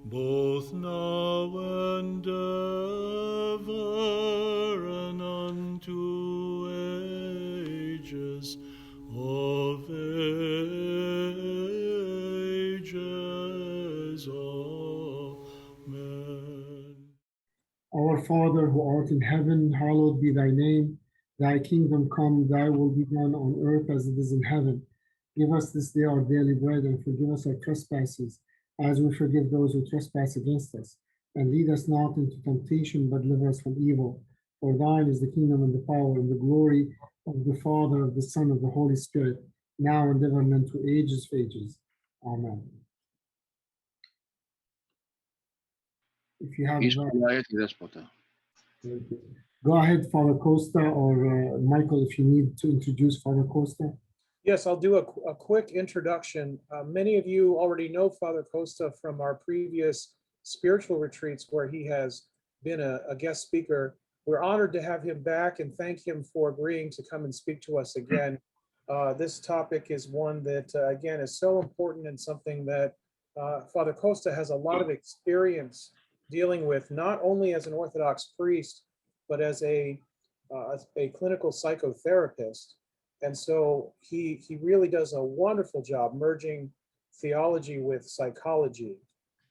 both now and ever, and unto ages of ages. Amen. Our Father, who art in heaven, hallowed be thy name. Thy kingdom come, thy will be done on earth as it is in heaven. Give us this day our daily bread, and forgive us our trespasses, as we forgive those who trespass against us. And lead us not into temptation, but deliver us from evil. For thine is the kingdom and the power and the glory of the Father, of the Son, of the Holy Spirit, now and ever and unto ages of ages. Amen. If you have Go ahead, Father Costa, or Michael, if you need to introduce Father Costa. Yes, I'll do a quick introduction. Many of you already know Father Costa from our previous spiritual retreats where he has been a guest speaker. We're honored to have him back and thank him for agreeing to come and speak to us again. This topic is one that, again, is so important and something that Father Costa has a lot of experience dealing with, not only as an Orthodox priest, but as a clinical psychotherapist. And so he really does a wonderful job merging theology with psychology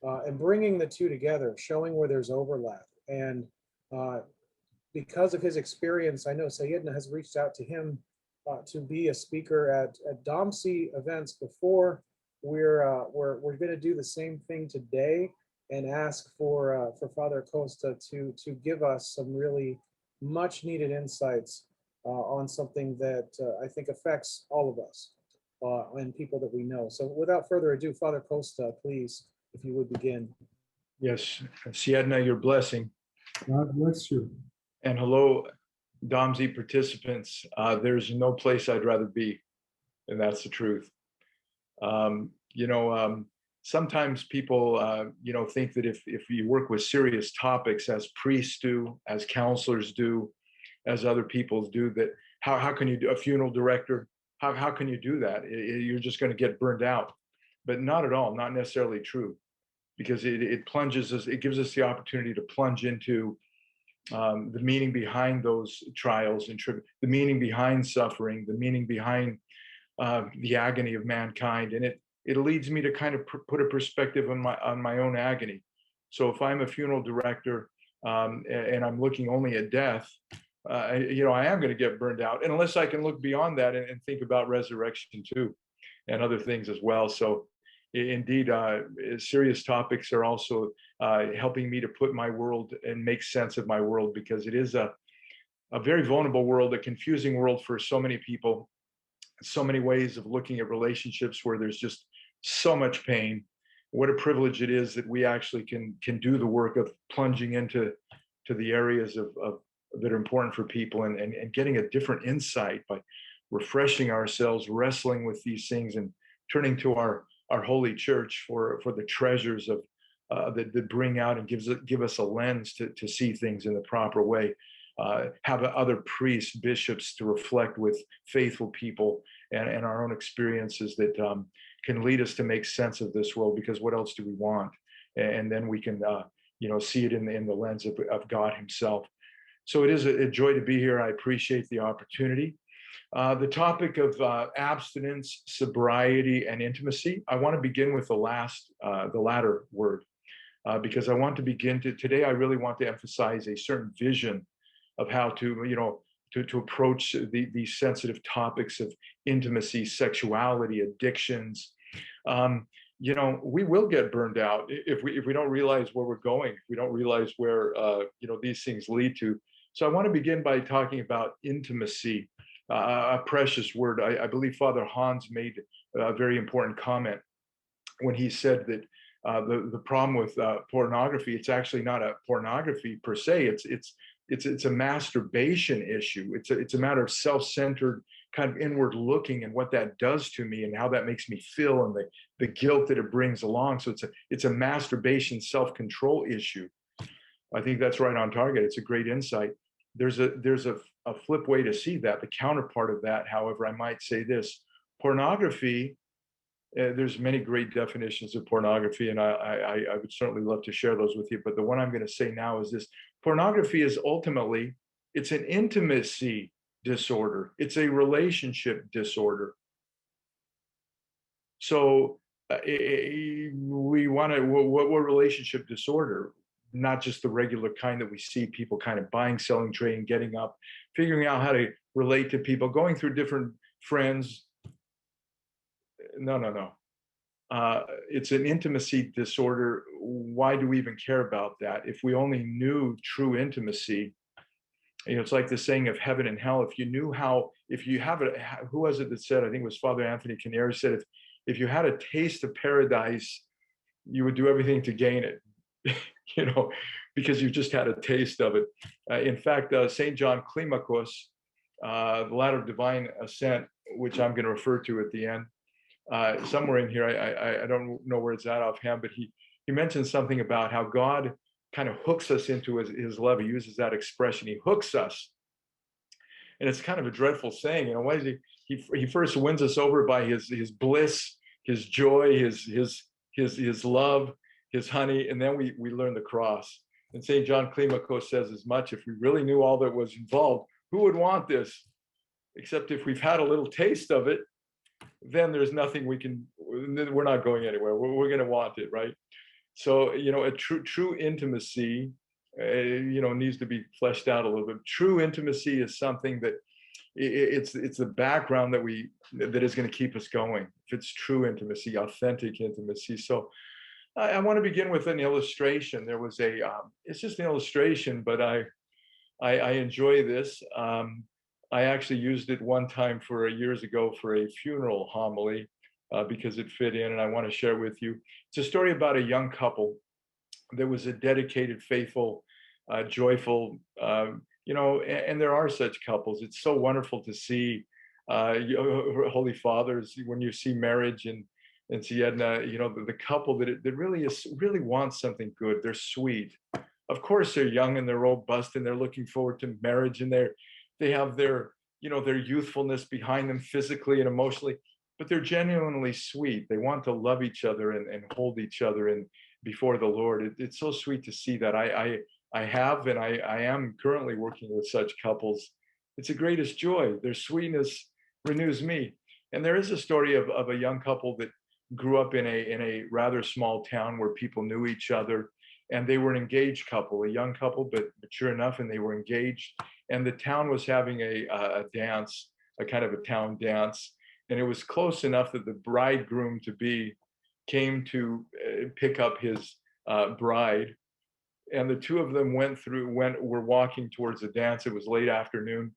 and bringing the two together, showing where there's overlap. And because of his experience, I know Sayidna has reached out to him to be a speaker at DOMSE events before. We're going to do the same thing today and ask for Father Costa to give us some really much needed insights on something that I think affects all of us and people that we know. So without further ado, Father Costa, please, if you would begin. Yes, Siedna, your blessing. God bless you. And hello, DOMSE participants. There's no place I'd rather be, and that's the truth. Sometimes people, think that if you work with serious topics as priests do, as counselors do, as other people do, that how can you do a funeral director? How can you do that? You're just going to get burned out. But not at all, not necessarily true, because it plunges us, it gives us the opportunity to plunge into the meaning behind those trials and the meaning behind suffering, the meaning behind the agony of mankind. And it leads me to kind of put a perspective on my own agony. So if I'm a funeral director and I'm looking only at death, I am going to get burned out, and unless I can look beyond that and think about resurrection too, and other things as well. So indeed, serious topics are also helping me to put my world and make sense of my world, because it is a very vulnerable world, a confusing world for so many people, so many ways of looking at relationships where there's just so much pain. What a privilege it is that we actually can do the work of plunging into the areas of that are important for people and getting a different insight by refreshing ourselves, wrestling with these things, and turning to our holy church for the treasures of that bring out and give us a lens to see things in the proper way. Have other priests, bishops to reflect with faithful people and our own experiences that can lead us to make sense of this world, because what else do we want? And then we can see it in the lens of God himself. So it is a joy to be here. I appreciate the opportunity. The topic of abstinence, sobriety, and intimacy. I want to begin with the latter word, because I want to begin today. I really want to emphasize a certain vision of how to approach these sensitive topics of intimacy, sexuality, addictions. We will get burned out if we don't realize where we're going, if we don't realize where these things lead to. So I want to begin by talking about intimacy, a precious word. I believe Father Hans made a very important comment when he said that the problem with pornography, it's actually not a pornography per se. It's a masturbation issue. It's a matter of self-centered kind of inward looking and what that does to me and how that makes me feel and the guilt that it brings along. So it's a masturbation self-control issue. I think that's right on target. It's a great insight. There's a flip way to see that. The counterpart of that, however, I might say this: pornography there's many great definitions of pornography, and I would certainly love to share those with you. But the one I'm going to say now is this: pornography is ultimately, it's an intimacy disorder. It's a relationship disorder. So we want to, what relationship disorder? Not just the regular kind that we see people kind of buying, selling, trading, getting up, figuring out how to relate to people, going through different friends. No. It's an intimacy disorder. Why do we even care about that? If we only knew true intimacy, it's like the saying of heaven and hell. If you knew how, if you have it, who was it that said, I think it was Father Anthony Canary said, if you had a taste of paradise, you would do everything to gain it, because you just had a taste of it. In fact, St. John Climacus, the Ladder of Divine Ascent, which I'm going to refer to at the end, somewhere in here, I don't know where it's at offhand, but he mentions something about how God kind of hooks us into his love. He uses that expression. He hooks us, and it's kind of a dreadful saying. Why is he first wins us over by his bliss, his joy, his love, his honey, and then we learn the cross. And St. John Climacus says as much. If we really knew all that was involved, who would want this? Except if we've had a little taste of it, then there's nothing we're not going anywhere. We're going to want it, right? So, a true intimacy, needs to be fleshed out a little bit. True intimacy is something that it's the background that is going to keep us going. If it's true intimacy, authentic intimacy. So I want to begin with an illustration. There was it's just an illustration, but I enjoy this. I actually used it one time years ago for a funeral homily because it fit in, and I want to share it with you. It's a story about a young couple. There was a dedicated, faithful, joyful, and there are such couples. It's so wonderful to see Holy Fathers when you see marriage and see the couple that really wants something good. They're sweet. Of course, they're young and they're robust and they're looking forward to marriage, and they have their youthfulness behind them physically and emotionally, but they're genuinely sweet. They want to love each other and hold each other and before the Lord. It's so sweet to see that. I have, and I am currently working with such couples. It's the greatest joy. Their sweetness renews me. And there is a story of a young couple that grew up in a rather small town where people knew each other, and they were an engaged couple, a young couple, but mature enough, and they were engaged. And the town was having a dance, a kind of a town dance, and it was close enough that the bridegroom-to-be came to pick up his bride, and the two of them were walking towards the dance. It was late afternoon,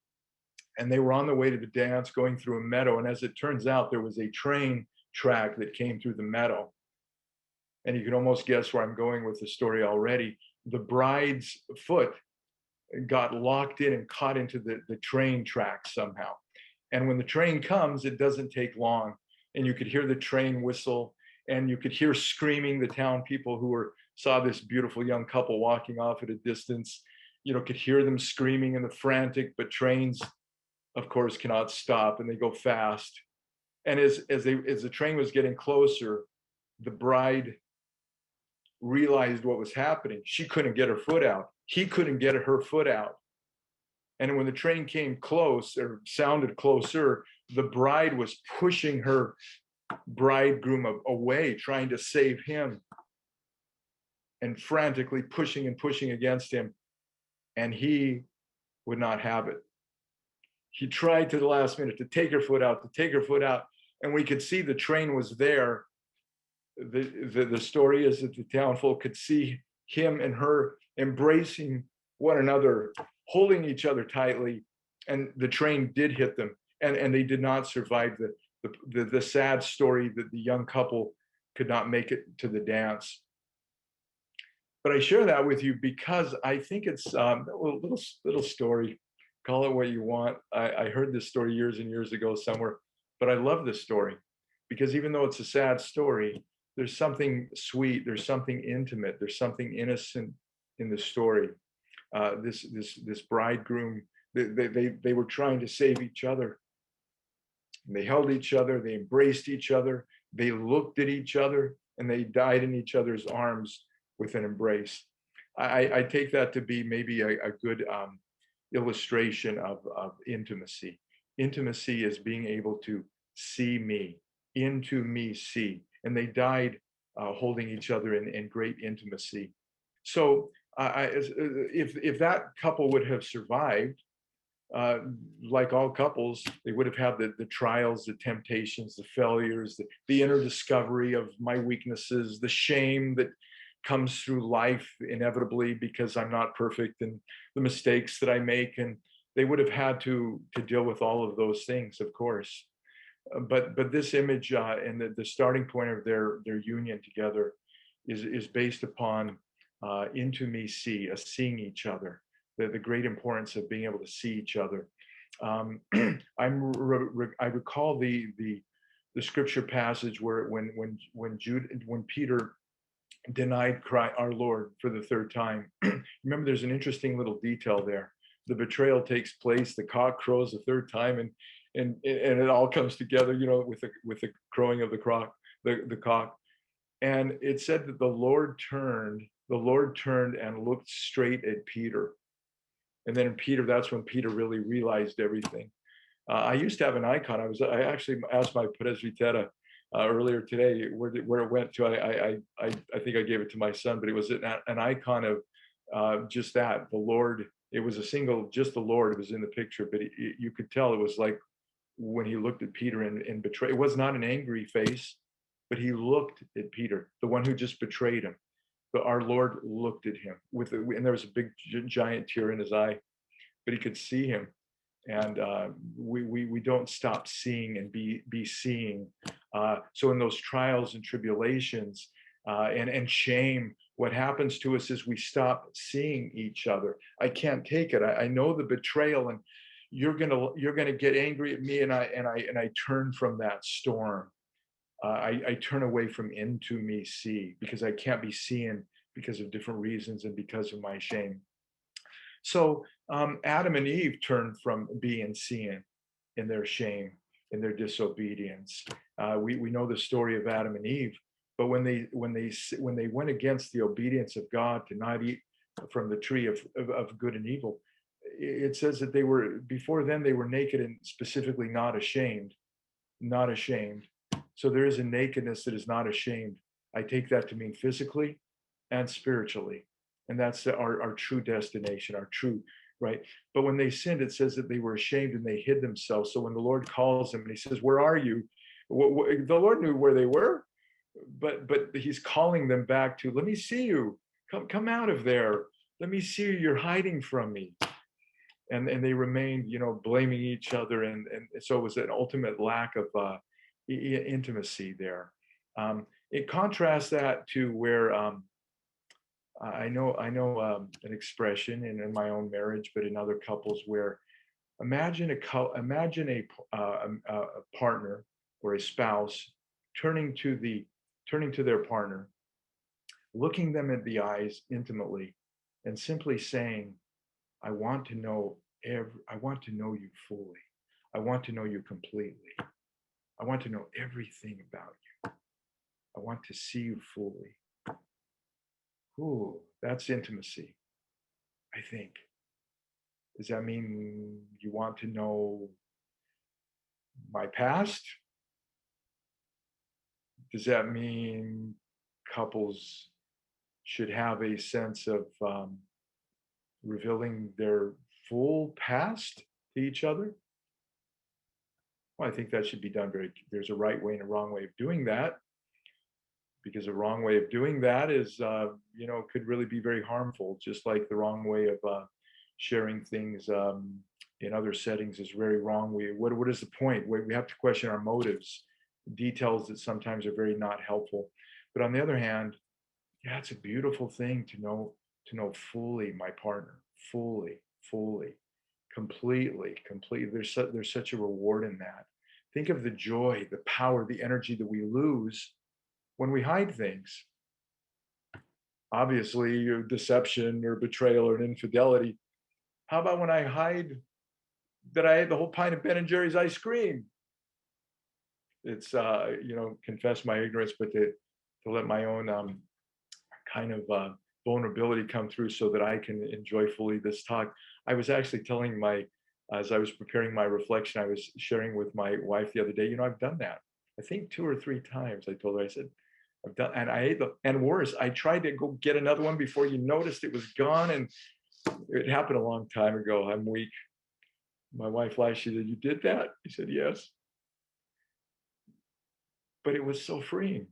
and they were on the way to the dance, going through a meadow. And as it turns out, there was a train track that came through the meadow. And you can almost guess where I'm going with the story already. The bride's foot got locked in and caught into the train track somehow. And when the train comes, it doesn't take long. And you could hear the train whistle, and you could hear screaming. The town people who saw this beautiful young couple walking off at a distance, could hear them screaming and the frantic, but trains, of course, cannot stop, and they go fast. And as the train was getting closer, the bride realized what was happening. She couldn't get her foot out. He couldn't get her foot out. And when the train came close, or sounded closer, the bride was pushing her bridegroom away, trying to save him, and frantically pushing and pushing against him. And he would not have it. He tried to the last minute to take her foot out, and we could see the train was there. The story is that the townfolk could see him and her embracing one another, holding each other tightly, and the train did hit them, and they did not survive the sad story that the young couple could not make it to the dance. But I share that with you because I think it's a little story. Call it what you want. I heard this story years and years ago somewhere, but I love this story because even though it's a sad story, there's something sweet, there's something intimate, there's something innocent in the story. This bridegroom, they were trying to save each other. And they held each other, they embraced each other, They looked at each other and they died in each other's arms with an embrace. I take that to be maybe a good illustration of intimacy. Intimacy is being able to see me, into me see. And they died holding each other in great intimacy. So if that couple would have survived, uh, like all couples, they would have had the trials, the temptations, the failures, the inner discovery of my weaknesses, the shame that comes through life inevitably because I'm not perfect, and the mistakes that I make. And they would have had to deal with all of those things, of course. But this image and the starting point of their union together is based upon into me see, seeing each other, the great importance of being able to see each other. I recall the scripture passage where when Peter denied Christ, our Lord, for the third time. Remember, there's an interesting little detail there. The betrayal takes place, the cock crows the third time, and it all comes together, with the crowing of the cock. And it said that the Lord turned and looked straight at Peter. And then that's when Peter really realized everything. I used to have an icon. I actually asked my presbytera earlier today where it went to. I think I gave it to my son, but it was an icon of just that, the Lord. It was just the Lord. It was in the picture, but you could tell it was like when he looked at Peter and betrayed. It was not an angry face, but he looked at Peter, the one who just betrayed him. But our Lord looked at him and there was a big giant tear in his eye, but he could see him. And we don't stop seeing and be seeing. So in those trials and tribulations and shame, what happens to us is we stop seeing each other. I can't take it. I know the betrayal, and you're gonna get angry at me, and I turn from that storm. I turn away from into me see, because I can't be seen because of different reasons and because of my shame. So Adam and Eve turned from being seen in their shame, in their disobedience. We know the story of Adam and Eve, but when they went against the obedience of God to not eat from the tree of good and evil, it says that before then they were naked and specifically not ashamed, not ashamed. So there is a nakedness that is not ashamed. I take that to mean physically and spiritually. And that's our true destination, our true, right? But when they sinned, it says that they were ashamed and they hid themselves. So when the Lord calls them and he says, "Where are you?" The Lord knew where they were, but he's calling them back to, "Let me see you. Come out of there. Let me see you. You're hiding from me." And they remained, blaming each other. And so it was an ultimate lack of intimacy there. It contrasts that to where I know an expression in my own marriage, but in other couples, where imagine a partner or a spouse turning to their partner, looking them in the eyes intimately, and simply saying, "I want to know you fully. I want to know you completely. I want to know everything about you. I want to see you fully." Ooh, that's intimacy, I think. Does that mean you want to know my past? Does that mean couples should have a sense of revealing their full past to each other? Well, I think that should be done there's a right way and a wrong way of doing that, because a wrong way of doing that is, could really be very harmful, just like the wrong way of sharing things in other settings is very wrong. What is the point? We have to question our motives, details that sometimes are very not helpful. But on the other hand, yeah, it's a beautiful thing to know fully my partner, fully, completely. There's such a reward in that. Think of the joy, the power, the energy that we lose when we hide things. Obviously, deception or betrayal or infidelity. How about when I hide that I ate the whole pint of Ben and Jerry's ice cream? it's confess my ignorance, but to let my own kind of vulnerability come through so that I can enjoy fully this talk. I was actually telling as I was preparing my reflection, I was sharing with my wife the other day, I've done that. I think 2 or 3 times. I told her, I said, I've done, and I ate and worse, I tried to go get another one before you noticed it was gone. And it happened a long time ago. I'm weak. My wife laughed. She said, "You did that?" I said, "Yes." But it was so freeing.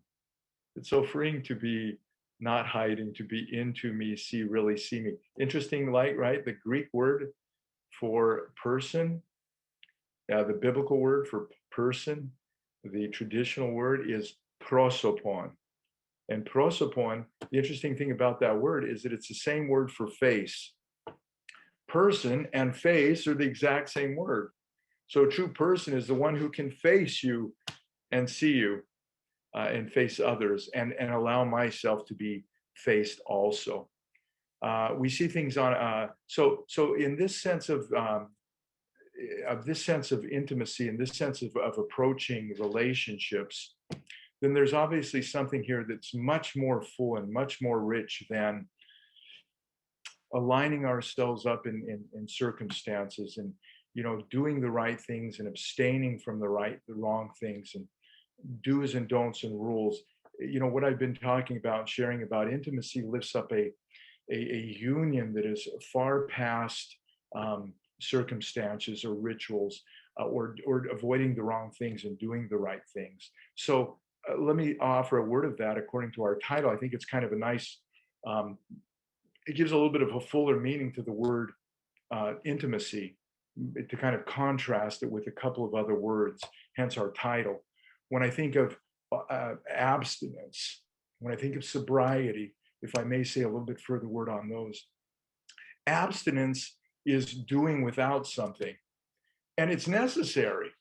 It's so freeing to be not hiding, to be into me, really see me. Interesting, light, right? The Greek word for person, the biblical word for person, the traditional word is prosopon. And prosopon, the interesting thing about that word is that it's the same word for face. Person and face are the exact same word. So a true person is the one who can face you and see you and face others and allow myself to be faced also. We see things on, so in this sense of intimacy, in this sense of approaching relationships, then there's obviously something here that's much more full and much more rich than aligning ourselves up in circumstances and doing the right things and abstaining from the wrong things and do's and don'ts and rules. What I've been talking about, sharing about intimacy, lifts up a union that is far past circumstances or rituals or avoiding the wrong things and doing the right things. So let me offer a word of that according to our title. I think it's kind of a nice, it gives a little bit of a fuller meaning to the word intimacy, to kind of contrast it with a couple of other words, hence our title. When I think of abstinence, when I think of sobriety, if I may say a little bit further word on those, abstinence is doing without something, and it's necessary.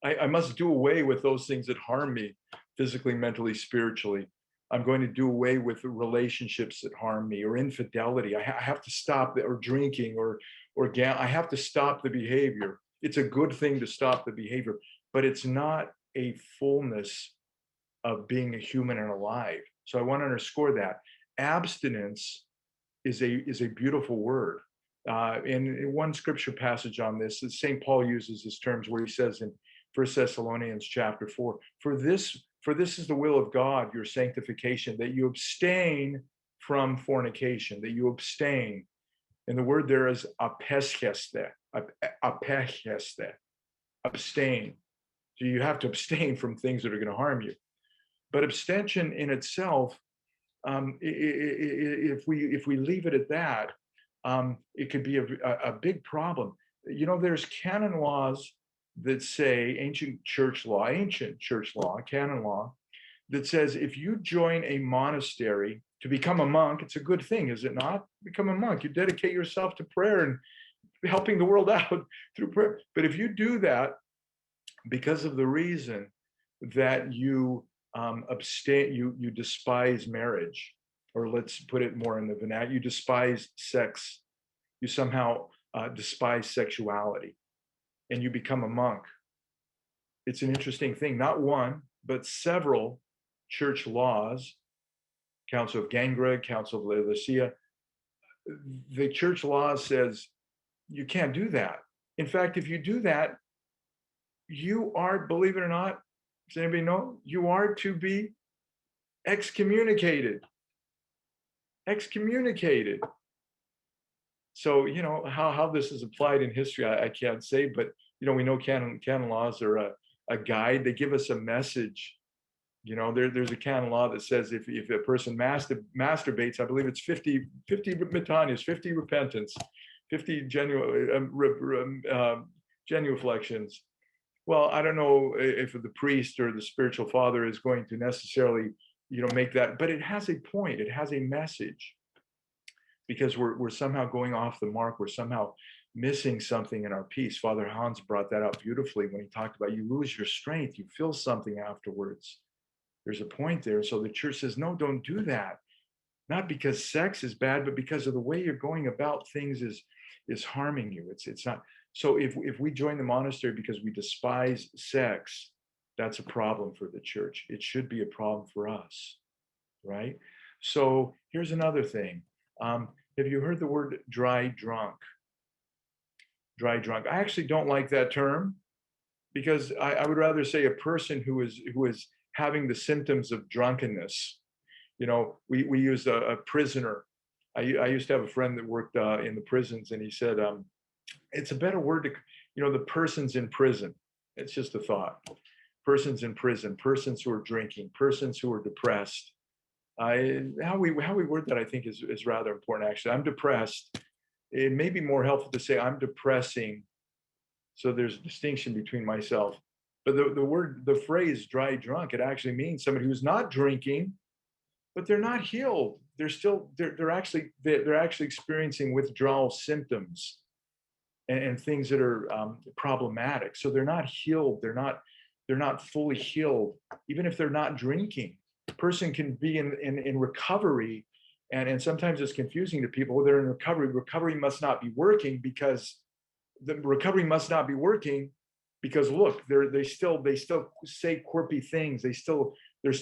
I must do away with those things that harm me physically, mentally, spiritually. I'm going to do away with the relationships that harm me or infidelity. I have to stop that, or drinking or I have to stop the behavior. It's a good thing to stop the behavior, but it's not a fullness of being a human and alive. So I want to underscore that. Abstinence is a beautiful word. In one scripture passage on this, St. Paul uses this terms where he says in 1 Thessalonians chapter 4, for this is the will of God, your sanctification, that you abstain from fornication, that you abstain. And the word there is apesheste, abstain. So you have to abstain from things that are going to harm you. But abstention in itself, if we leave it at that, it could be a big problem. There's canon laws that say, ancient church law, canon law, that says if you join a monastery to become a monk, it's a good thing, is it not? Become a monk. You dedicate yourself to prayer and helping the world out through prayer. But if you do that because of the reason that you abstain, you despise marriage, or let's put it more in the vernacular, you despise sex, you somehow despise sexuality, and you become a monk. It's an interesting thing. Not one, but several church laws, Council of Gangra, Council of Laodicea, the church law says you can't do that. In fact, if you do that, you are, believe it or not, does anybody know? You are to be excommunicated. Excommunicated. So, how this is applied in history, I can't say, but, we know canon laws are a guide. They give us a message. There's a canon law that says if a person masturbates, I believe it's 50 metanias, 50 repentance, 50 genuflections. Well, I don't know if the priest or the spiritual father is going to necessarily, make that, but it has a point. It has a message, because we're somehow going off the mark. We're somehow missing something in our peace. Father Hans brought that out beautifully when he talked about you lose your strength, you feel something afterwards. There's a point there. So the church says, no, don't do that. Not because sex is bad, but because of the way you're going about things is harming you. It's not. So if we join the monastery because we despise sex, that's a problem for the church. It should be a problem for us, right? So here's another thing. Have you heard the word dry drunk? Dry drunk. I actually don't like that term, because I would rather say a person who is having the symptoms of drunkenness. We use a prisoner. I used to have a friend that worked in the prisons, and he said it's a better word to, the person's in prison. It's just a thought. Persons in prison, persons who are drinking, persons who are depressed. How we word that, I think, is rather important. Actually, I'm depressed. It may be more helpful to say I'm depressing. So there's a distinction between myself. But the phrase dry drunk, it actually means somebody who's not drinking, but they're not healed. They're actually experiencing withdrawal symptoms and things that are problematic. So they're not healed. They're not fully healed, even if they're not drinking. A person can be in recovery, and sometimes it's confusing to people. They're in recovery. Recovery must not be working because look, they still say quirky things. They're still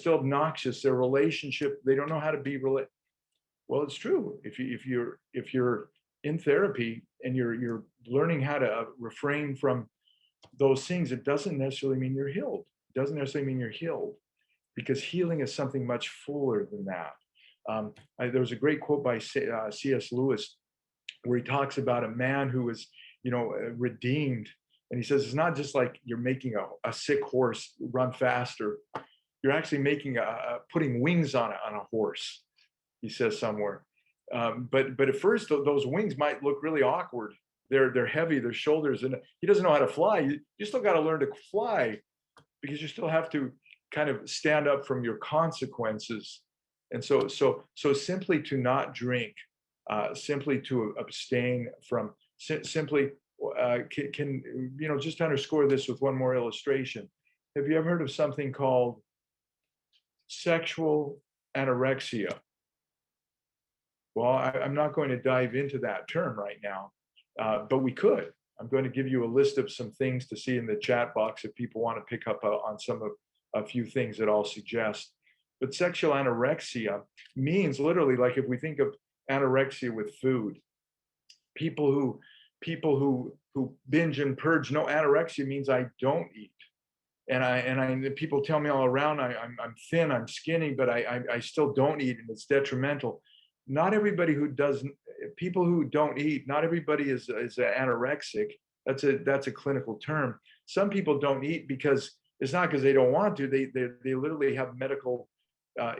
obnoxious. Their relationship, they don't know how to be well. It's true. If you're in therapy and you're learning how to refrain from those things, it doesn't necessarily mean you're healed. It doesn't necessarily mean you're healed, because healing is something much fuller than that. There was a great quote by C.S. Lewis where he talks about a man who was, redeemed. And he says, it's not just like you're making a sick horse run faster. You're actually putting wings on a horse, he says somewhere. But at first, those wings might look really awkward. They're heavy, their shoulders, and he doesn't know how to fly. You still got to learn to fly, because you still have to kind of stand up from your consequences. And so simply to not drink, simply to abstain from, simply can just underscore this with one more illustration. Have you ever heard of something called sexual anorexia? Well, I'm not going to dive into that term right now, but we could. I'm going to give you a list of some things to see in the chat box if people want to pick up on a few things that I'll suggest. But sexual anorexia means literally, like if we think of anorexia with food, people who binge and purge. No, anorexia means I don't eat, and people tell me all around I'm thin, I'm skinny, but I still don't eat, and it's detrimental. Not everybody people who don't eat, not everybody is anorexic. That's a clinical term. Some people don't eat because it's not because they don't want to. They literally have medical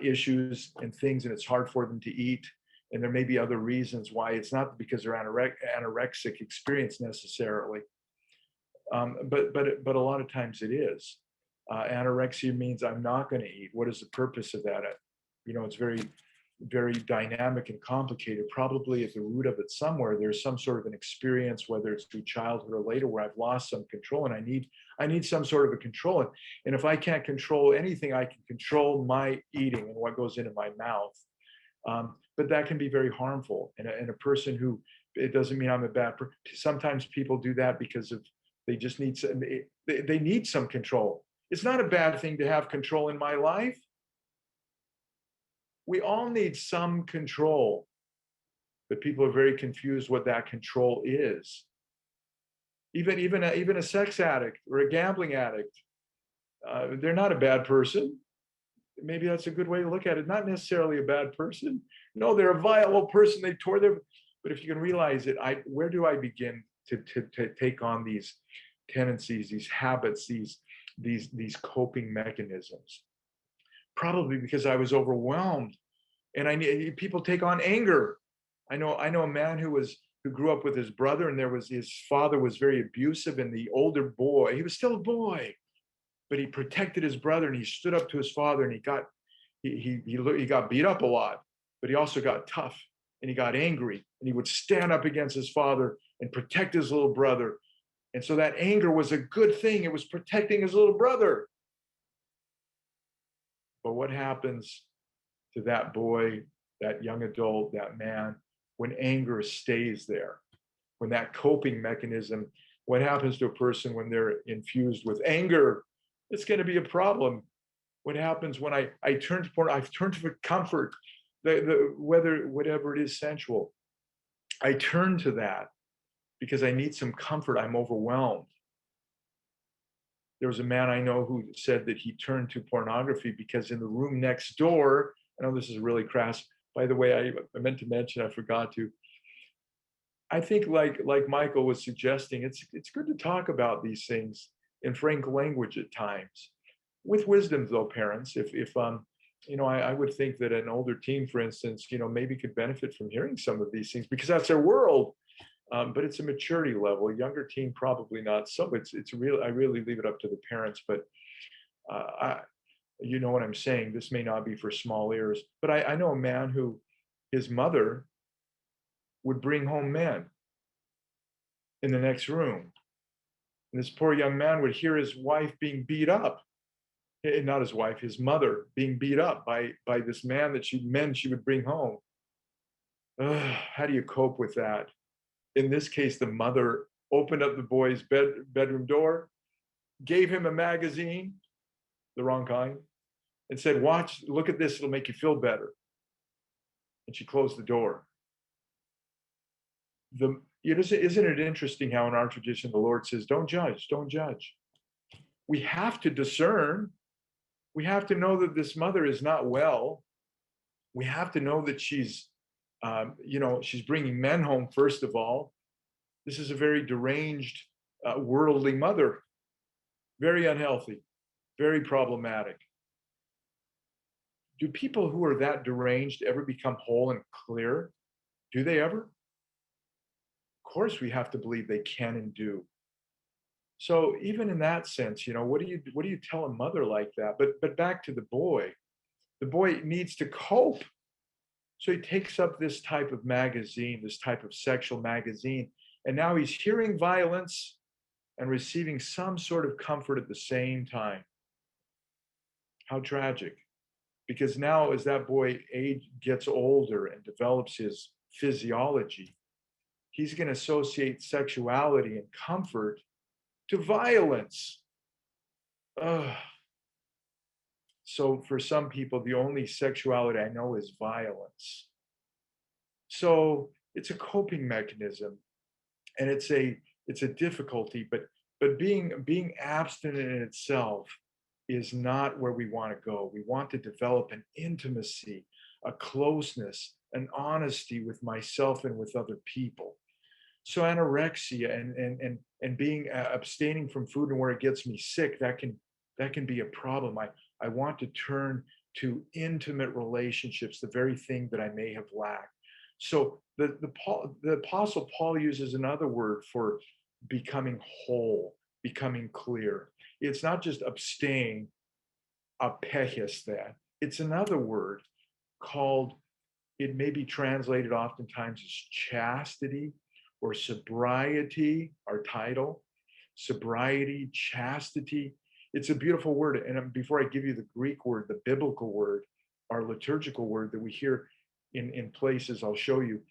issues and things, and it's hard for them to eat. And there may be other reasons why. It's not because they're anorexic experience necessarily, but a lot of times it is. Anorexia means I'm not going to eat. What is the purpose of that? It's very, very dynamic and complicated. Probably at the root of it somewhere, there's some sort of an experience, whether it's through childhood or later, where I've lost some control, and I need some sort of a control. And if I can't control anything, I can control my eating and what goes into my mouth. But that can be very harmful. And a person who, it doesn't mean I'm a bad person. Sometimes people do that because they just need they need some control. It's not a bad thing to have control in my life. We all need some control, but people are very confused what that control is. Even a sex addict or a gambling addict, they're not a bad person. Maybe that's a good way to look at it. Not necessarily a bad person. No, they're a vile person. They tore their. But if you can realize it, where do I begin to take on these tendencies, these habits, these coping mechanisms? Probably because I was overwhelmed, and people take on anger. I know a man who grew up with his brother, and his father was very abusive, and the older boy, he was still a boy, but he protected his brother, and he stood up to his father, and he got beat up a lot, but he also got tough, and he got angry, and he would stand up against his father and protect his little brother. And so that anger was a good thing. It was protecting his little brother. But what happens to that boy, that young adult, that man, when anger stays there? When that coping mechanism, what happens to a person when they're infused with anger? It's going to be a problem. What happens when I turn to porn? I've turned to comfort, whatever it is sensual. I turn to that because I need some comfort. I'm overwhelmed. There was a man I know who said that he turned to pornography because in the room next door, I know this is really crass. By the way, I meant to mention, I forgot to. I think like Michael was suggesting, it's good to talk about these things in frank language at times, with wisdom though, parents. If I would think that an older teen, for instance, maybe could benefit from hearing some of these things because that's their world. But it's a maturity level. A younger teen, probably not. So it's real. I really leave it up to the parents. But you know what I'm saying. This may not be for small ears. But I know a man who, his mother would bring home men in the next room, and this poor young man would hear his wife being beat up. Not his wife, his mother being beat up by this man that she would bring home. How do you cope with that? In this case, the mother opened up the boy's bedroom door, gave him a magazine, the wrong kind, and said, look at this, it'll make you feel better. And she closed the door. Isn't it interesting how in our tradition the Lord says, don't judge, don't judge. We have to discern. We have to know that this mother is not well. We have to know that she's bringing men home, first of all. This is a very deranged, worldly mother, very unhealthy, very problematic. Do people who are that deranged ever become whole and clear? Do they ever? Of course, we have to believe they can and do. So even in that sense, what do you tell a mother like that? But back to the boy. The boy needs to cope. So he takes up this type of magazine, this type of sexual magazine, and now he's hearing violence and receiving some sort of comfort at the same time. How tragic. Because now as that boy gets older and develops his physiology, he's going to associate sexuality and comfort to violence. So for some people, the only sexuality I know is violence. So it's a coping mechanism, and it's a difficulty, but being abstinent in itself is not where we want to go. We want to develop an intimacy, a closeness, an honesty with myself and with other people. So anorexia and being abstaining from food and where it gets me sick, that can be a problem. I want to turn to intimate relationships, the very thing that I may have lacked. So the Apostle Paul uses another word for becoming whole, becoming clear. It's not just abstain, apechesthea. It's another word called, it may be translated oftentimes as chastity or sobriety, our title. Sobriety, chastity. It's a beautiful word. And before I give you the Greek word, the biblical word, our liturgical word that we hear in places, I'll show you.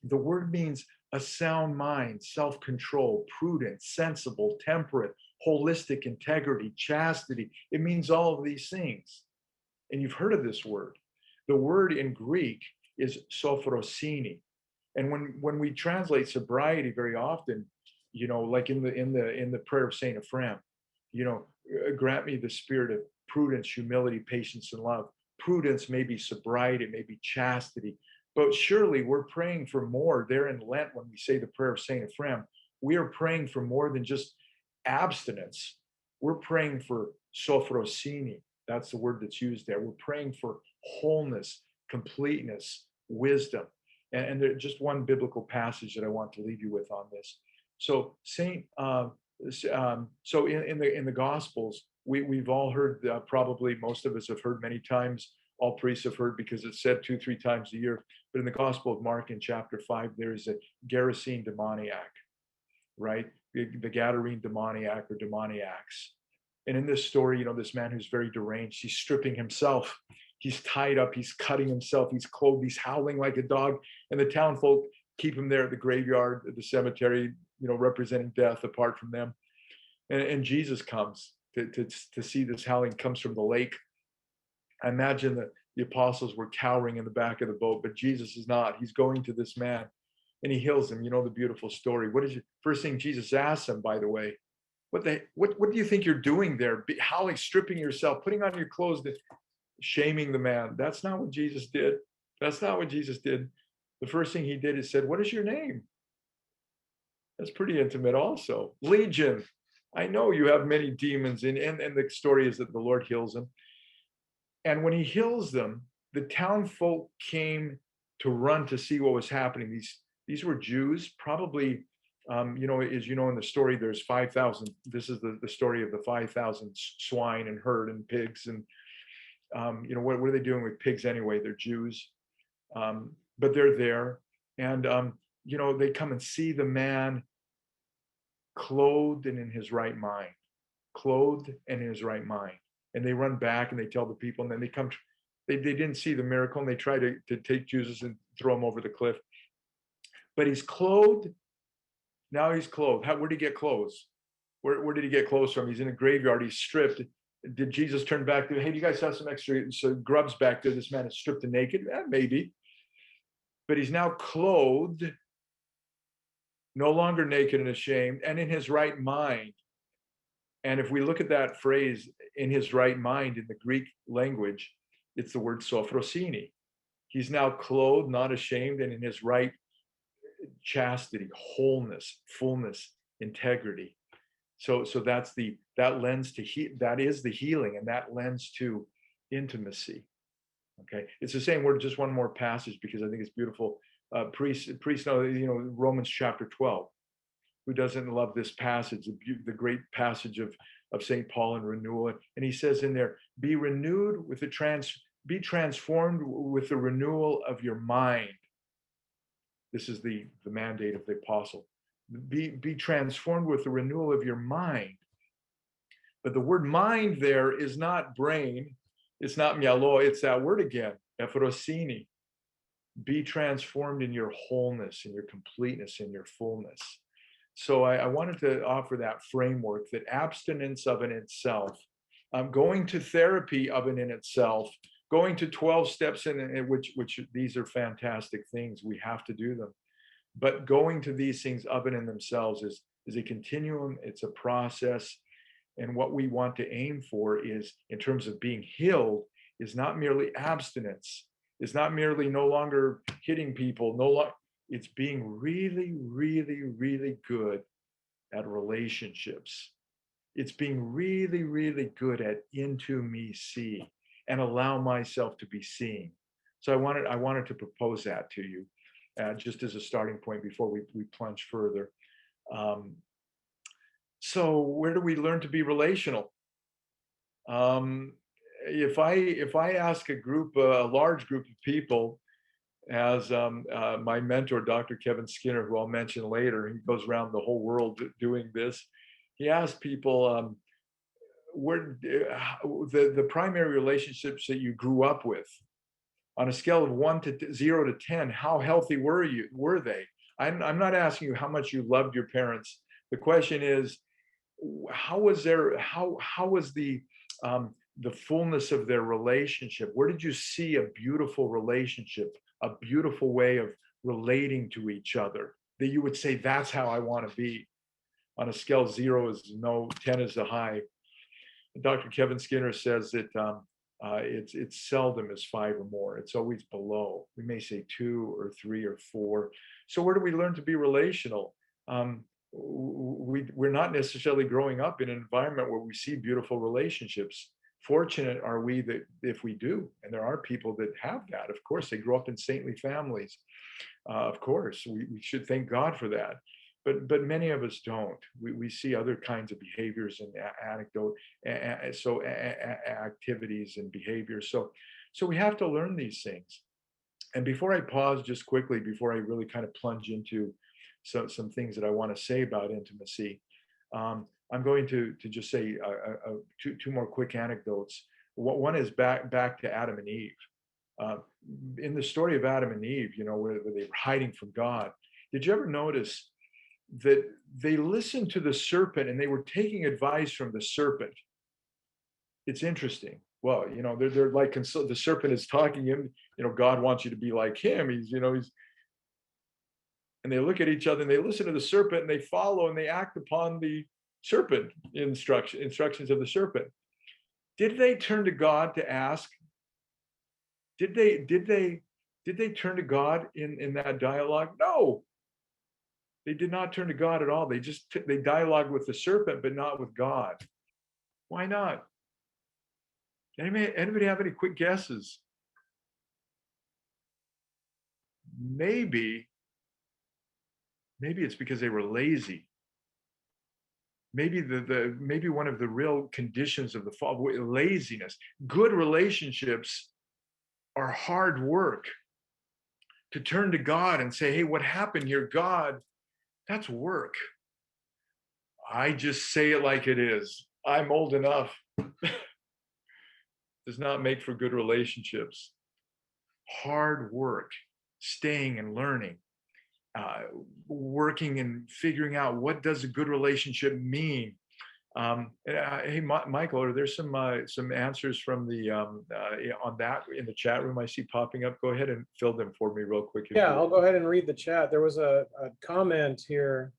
The word means a sound mind, self-control, prudent, sensible, temperate, holistic integrity, chastity. It means all of these things. And you've heard of this word. The word in Greek is sophrosini. And when we translate sobriety very often, like in the prayer of Saint Ephraim, grant me the spirit of prudence, humility, patience, and love. Prudence may be sobriety, it may be chastity. But surely we're praying for more there in Lent when we say the prayer of Saint Ephraim. We are praying for more than just abstinence. We're praying for sophrosini. That's the word that's used there. We're praying for wholeness, completeness, wisdom. And there's just one biblical passage that I want to leave you with on this. So so in the Gospels, we've all heard, probably most of us have heard many times, all priests have heard because it's said 2-3 times a year. But in the Gospel of Mark in chapter 5, there is a Gerasene demoniac, right? The Gadarene demoniac or demoniacs. And in this story, this man who's very deranged, he's stripping himself. He's tied up, he's cutting himself, he's clothed, he's howling like a dog. And the townfolk keep him there at the graveyard, at the cemetery, representing death apart from them. And Jesus comes to see this howling comes from the lake. I imagine that the apostles were cowering in the back of the boat, but Jesus is not. He's going to this man and he heals him. You know the beautiful story. What is the first thing Jesus asks him, by the way? What do you think you're doing there? Howling, stripping yourself, putting on your clothes, shaming the man. That's not what Jesus did. That's not what Jesus did. The first thing he did is said, "What is your name?" That's pretty intimate also. Legion. I know you have many demons, and the story is that the Lord heals him. And when he heals them, the town folk came to run to see what was happening. These were Jews, probably, you know, as you know in the story, there's 5,000. This is the story of the 5,000 swine and herd and pigs. And, you know, what are they doing with pigs anyway? They're Jews, but they're there. And, you know, they come and see the man clothed and in his right mind, clothed and in his right mind. And they run back and they tell the people, and then they come, they didn't see the miracle, and they try to take Jesus and throw him over the cliff. But he's clothed. Now he's clothed. Where did he get clothes? Where did he get clothes from? He's in a graveyard. He's stripped. Did Jesus turn back to, hey, do you guys have some extra grubs back there? This man is stripped and naked. Maybe. But he's now clothed, no longer naked and ashamed, and in his right mind. And if we look at that phrase, in his right mind, in the Greek language, it's the word sophrosini. He's now clothed, not ashamed, and in his right chastity, wholeness, fullness, integrity. So that's that lends to that is the healing, and that lends to intimacy. Okay, it's the same word. Just one more passage because I think it's beautiful. Priest know, you know, Romans chapter 12. Who doesn't love this passage, the great passage of St. Paul in renewal? And he says in there, be renewed with be transformed with the renewal of your mind. This is the mandate of the apostle. Be transformed with the renewal of your mind. But the word mind there is not brain. It's not myalo. It's that word again, ephrosini. Be transformed in your wholeness, in your completeness, in your fullness. So I wanted to offer that framework, that abstinence of in itself, going to therapy of and in itself, going to 12 steps in which these are fantastic things. We have to do them. But going to these things of and in themselves is a continuum. It's a process. And what we want to aim for is, in terms of being healed, is not merely abstinence. It's not merely no longer hitting people, it's being really, really, really good at relationships. It's being really, really good at into me see and allow myself to be seen. So I wanted to propose that to you, just as a starting point before we plunge further. So where do we learn to be relational? If I ask a large group of people, as my mentor, Dr. Kevin Skinner, who I'll mention later, he goes around the whole world doing this. He asked people, where the primary relationships that you grew up with, on a scale of 1 to 0 to 10, how healthy were they? I'm not asking you how much you loved your parents. The question is, how was the fullness of their relationship? Where did you see a beautiful relationship, a beautiful way of relating to each other, that you would say, that's how I want to be? On a scale, 0 is no, 10 is a high. Dr. Kevin Skinner says that it's seldom as 5 or more. It's always below. We may say 2 or 3 or 4. So where do we learn to be relational? We're not necessarily growing up in an environment where we see beautiful relationships. Fortunate are we that if we do, and there are people that have that. Of course, they grow up in saintly families. Of course, we should thank God for that. But many of us don't. We see other kinds of behaviors and activities and behaviors. So we have to learn these things. And before I pause, just quickly, before I really kind of plunge into some things that I want to say about intimacy, I'm going to just say two more quick anecdotes. One is back to Adam and Eve. In the story of Adam and Eve, you know, where they were hiding from God. Did you ever notice that they listened to the serpent and they were taking advice from the serpent? it's interesting. Well, they're like the serpent is talking him. God wants you to be like him. He's and they look at each other and they listen to the serpent and they follow and they act upon the serpent instructions of the serpent. Did they turn to God to ask? Did they turn to God in that dialogue? No, they did not turn to God at all. They dialogued with the serpent, but not with God. Why not? Anybody have any quick guesses? Maybe it's because they were lazy. Maybe maybe one of the real conditions of the fall, laziness. Good relationships are hard work. To turn to God and say, hey, what happened here, God? That's work. I just say it like it is. I'm old enough. Does not make for good relationships. Hard work, staying and learning, working and figuring out what does a good relationship mean. Hey, Michael, are there some answers from the on that in the chat room I see popping up? Go ahead and fill them for me real quick. Yeah, I'll go ahead and read the chat. There was a comment here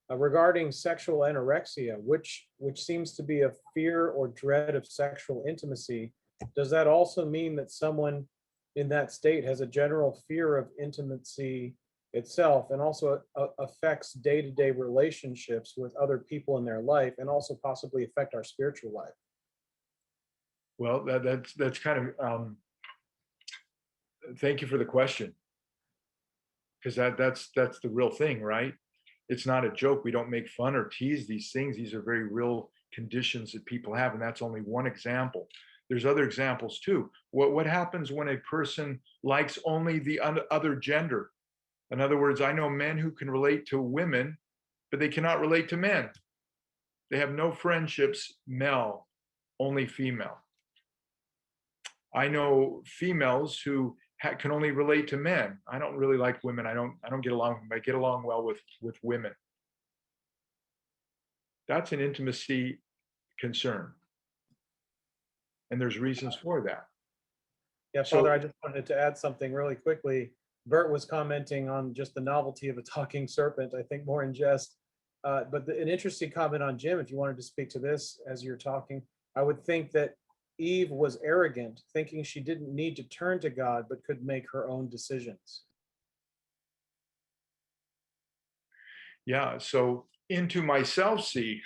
regarding sexual anorexia, which seems to be a fear or dread of sexual intimacy. Does that also mean that someone in that state has a general fear of intimacy itself, and also affects day-to-day relationships with other people in their life, and also possibly affect our spiritual life? Well, that's kind of thank you for the question, because that's the real thing, right? It's not a joke. We don't make fun or tease these things. These are very real conditions that people have, and that's only one example. There's other examples too. What happens when a person likes only the other gender? In other words, I know men who can relate to women, but they cannot relate to men. They have no friendships, male, only female. I know females who can only relate to men. I don't really like women. I don't get along. I get along well with women. That's an intimacy concern, and there's reasons for that. Yeah, Father, I just wanted to add something really quickly. Bert was commenting on just the novelty of a talking serpent, I think more in jest. But an interesting comment on Jim, if you wanted to speak to this as you're talking. I would think that Eve was arrogant, thinking she didn't need to turn to God, but could make her own decisions. Yeah, so into myself see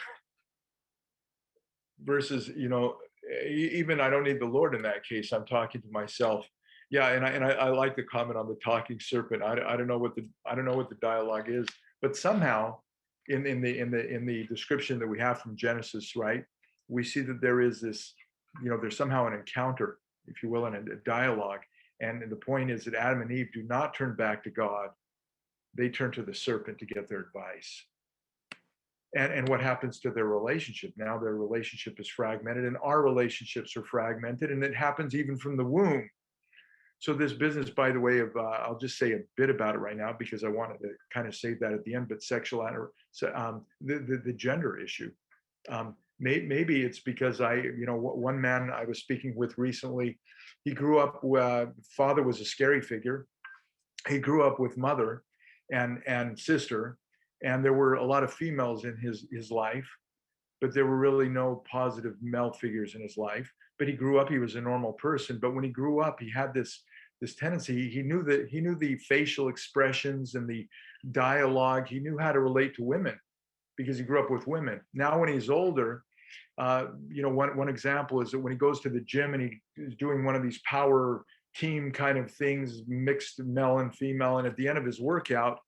versus, even I don't need the Lord in that case. I'm talking to myself. Yeah, and I like the comment on the talking serpent. I don't know what the dialogue is, but somehow in the description that we have from Genesis, right, we see that there is this, there's somehow an encounter, if you will, and a dialogue. And the point is that Adam and Eve do not turn back to God; they turn to the serpent to get their advice. And what happens to their relationship? Now their relationship is fragmented, and our relationships are fragmented, and it happens even from the womb. So this business, by the way, of I'll just say a bit about it right now because I wanted to kind of save that at the end. But the gender issue, maybe it's because one man I was speaking with recently, he grew up. Father was a scary figure. He grew up with mother and sister, and there were a lot of females in his life, but there were really no positive male figures in his life. But he grew up, he was a normal person. But when he grew up, he had this tendency. He knew the facial expressions and the dialogue. He knew how to relate to women because he grew up with women. Now, when he's older, one example is that when he goes to the gym and he is doing one of these power team kind of things, mixed male and female, and at the end of his workout,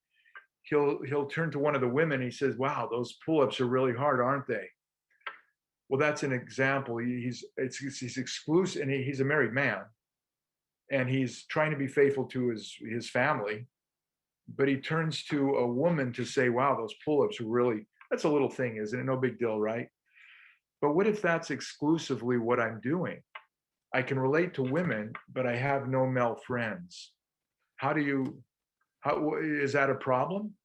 he'll turn to one of the women. He says, "Wow, those pull-ups are really hard, aren't they?" Well, that's an example. He's exclusive, and he's a married man, and he's trying to be faithful to his family, but he turns to a woman to say, "Wow, those pull-ups are really," that's a little thing, isn't it? No big deal, right? But what if that's exclusively what I'm doing? I can relate to women, but I have no male friends. How is that a problem?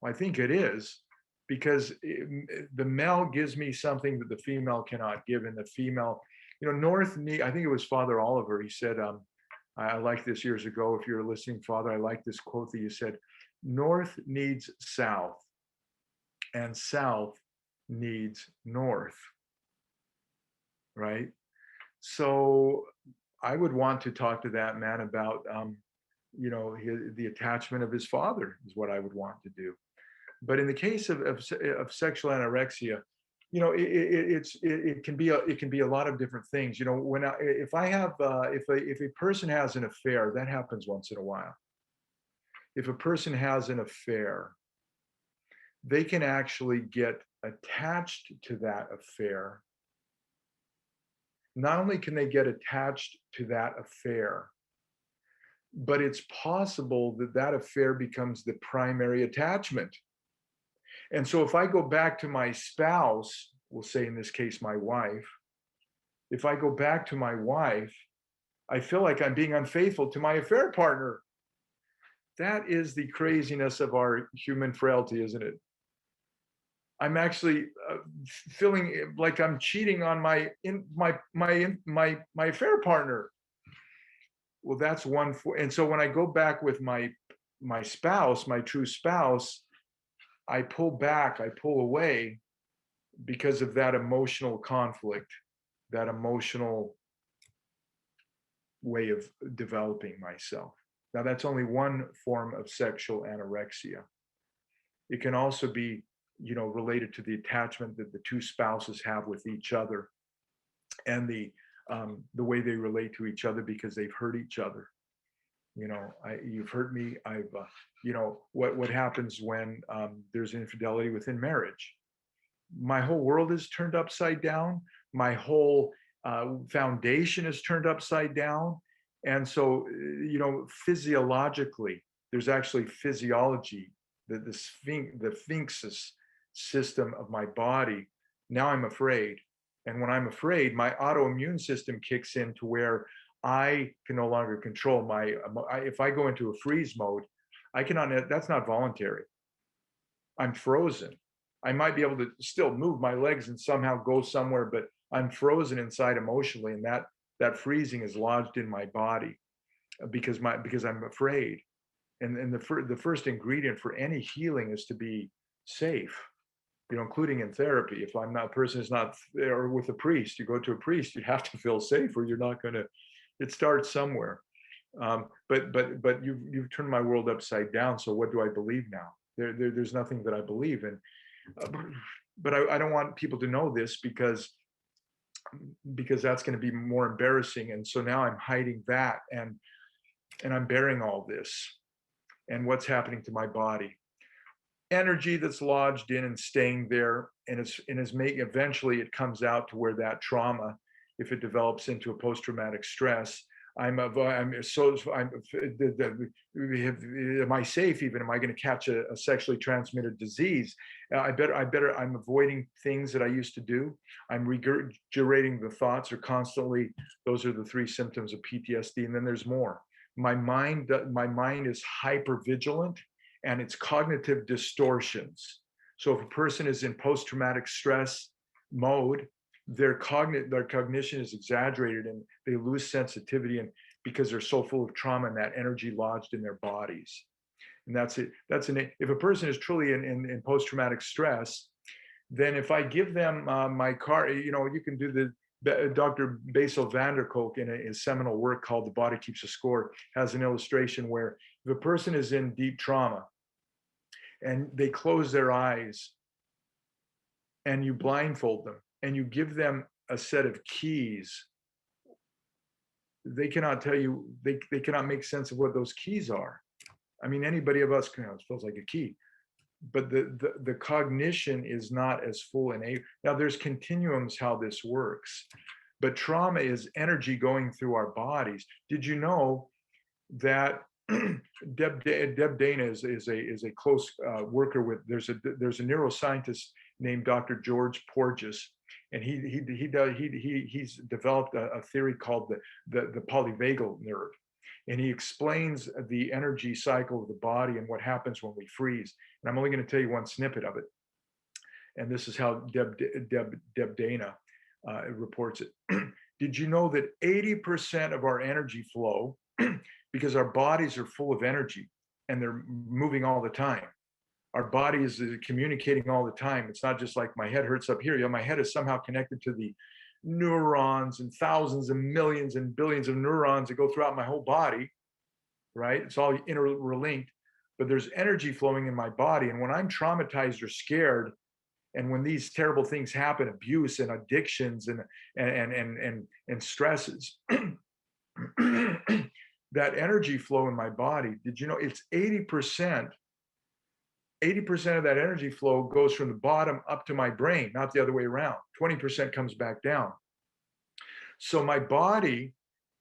Well, I think it is, because the male gives me something that the female cannot give, and the female North need, I think it was Father Oliver. He said, I like this years ago. If you're listening, Father, I like this quote that you said, North needs South and South needs North, right? So I would want to talk to that man about, the attachment of his father is what I would want to do. But in the case of sexual anorexia, it can be a lot of different things. If a person has an affair, that happens once in a while. If a person has an affair, they can actually get attached to that affair. Not only can they get attached to that affair, but it's possible that that affair becomes the primary attachment. And so if I go back to my spouse, we'll say in this case, my wife, if I go back to my wife, I feel like I'm being unfaithful to my affair partner. That is the craziness of our human frailty, isn't it? I'm actually feeling like I'm cheating on my affair partner. Well, that's one. And so when I go back with my spouse, my true spouse, I pull back, I pull away because of that emotional conflict, that emotional way of developing myself. Now, that's only one form of sexual anorexia. It can also be, related to the attachment that the two spouses have with each other and the way they relate to each other because they've hurt each other. You've hurt me. What happens when there's infidelity within marriage? My whole world is turned upside down. My whole foundation is turned upside down. And so, physiologically, there's actually physiology, the sphinxis system of my body. Now I'm afraid. And when I'm afraid, my autoimmune system kicks in to where I can no longer control if I go into a freeze mode, I cannot, that's not voluntary. I'm frozen. I might be able to still move my legs and somehow go somewhere, but I'm frozen inside emotionally. And that freezing is lodged in my body because I'm afraid. And the first ingredient for any healing is to be safe, including in therapy. If a person is not, or with a priest, you go to a priest, you have to feel safe or you're not going to. It starts somewhere. But you've turned my world upside down. So what do I believe now? There's nothing that I believe in. But I don't want people to know this because that's going to be more embarrassing. And so now I'm hiding that and I'm bearing all this and what's happening to my body. Energy that's lodged in and staying there, and eventually it comes out to where that trauma, if it develops into a post-traumatic stress, am I safe even? Am I going to catch a sexually transmitted disease? I'm avoiding things that I used to do. I'm regurgitating the thoughts, or constantly. Those are the three symptoms of PTSD, and then there's more. My mind is hyper vigilant, and it's cognitive distortions. So if a person is in post-traumatic stress mode, their cognition is exaggerated and they lose sensitivity, and because they're so full of trauma and that energy lodged in their bodies. And that's it. If a person is truly in post-traumatic stress, then if I give them my car, you can do Dr. Basil van der Kolk in his seminal work called The Body Keeps a Score has an illustration where if a person is in deep trauma and they close their eyes and you blindfold them and you give them a set of keys, they cannot tell you, they cannot make sense of what those keys are. I mean, anybody of us can, it feels like a key, but the cognition is not as full and now there's continuums how this works, but trauma is energy going through our bodies. Did you know that Deb Dana is a close worker with, there's a neuroscientist named Dr. George Porges, and he's developed a theory called the polyvagal nerve, and he explains the energy cycle of the body and what happens when we freeze. And I'm only going to tell you one snippet of it, and this is how Deb Dana reports it. Did you know that 80% of our energy flow, because our bodies are full of energy and they're moving all the time. Our body is communicating all the time. It's not just like my head hurts up here. You know, my head is somehow connected to the neurons and thousands and millions and billions of neurons that go throughout my whole body, right? It's all interlinked, but there's energy flowing in my body. And when I'm traumatized or scared, and when these terrible things happen, abuse and addictions and stresses, that energy flow in my body, did you know it's 80%? 80% of that energy flow goes from the bottom up to my brain, not the other way around. 20% comes back down. So my body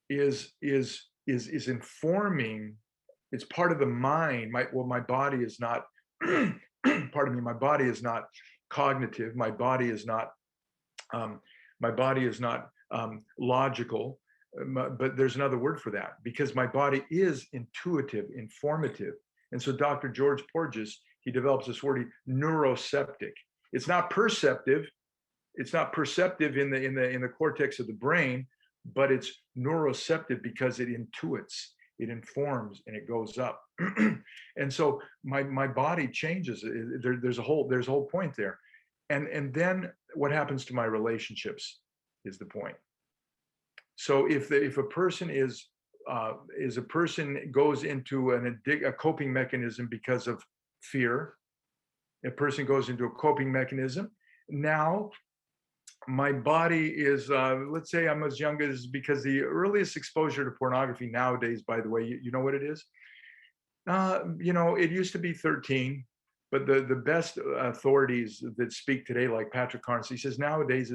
is informing. It's part of the mind. My body is not. Pardon me. My body is not cognitive. My body is not. Logical. But there's another word for that, because my body is intuitive, informative. And so Dr. George Porges, he develops this word, neuroceptic. It's not perceptive. It's not perceptive in the cortex of the brain, but it's neuroceptive because it intuits, it informs, and it goes up. And so my body changes. There's a whole point there. And then what happens to my relationships is the point. So if a person goes into a coping mechanism because of fear, a person goes into a coping mechanism. Now, my body is, let's say I'm as young as, because the earliest exposure to pornography nowadays, by the way, you know what it is? It used to be 13, but the best authorities that speak today, like Patrick Carnes, he says nowadays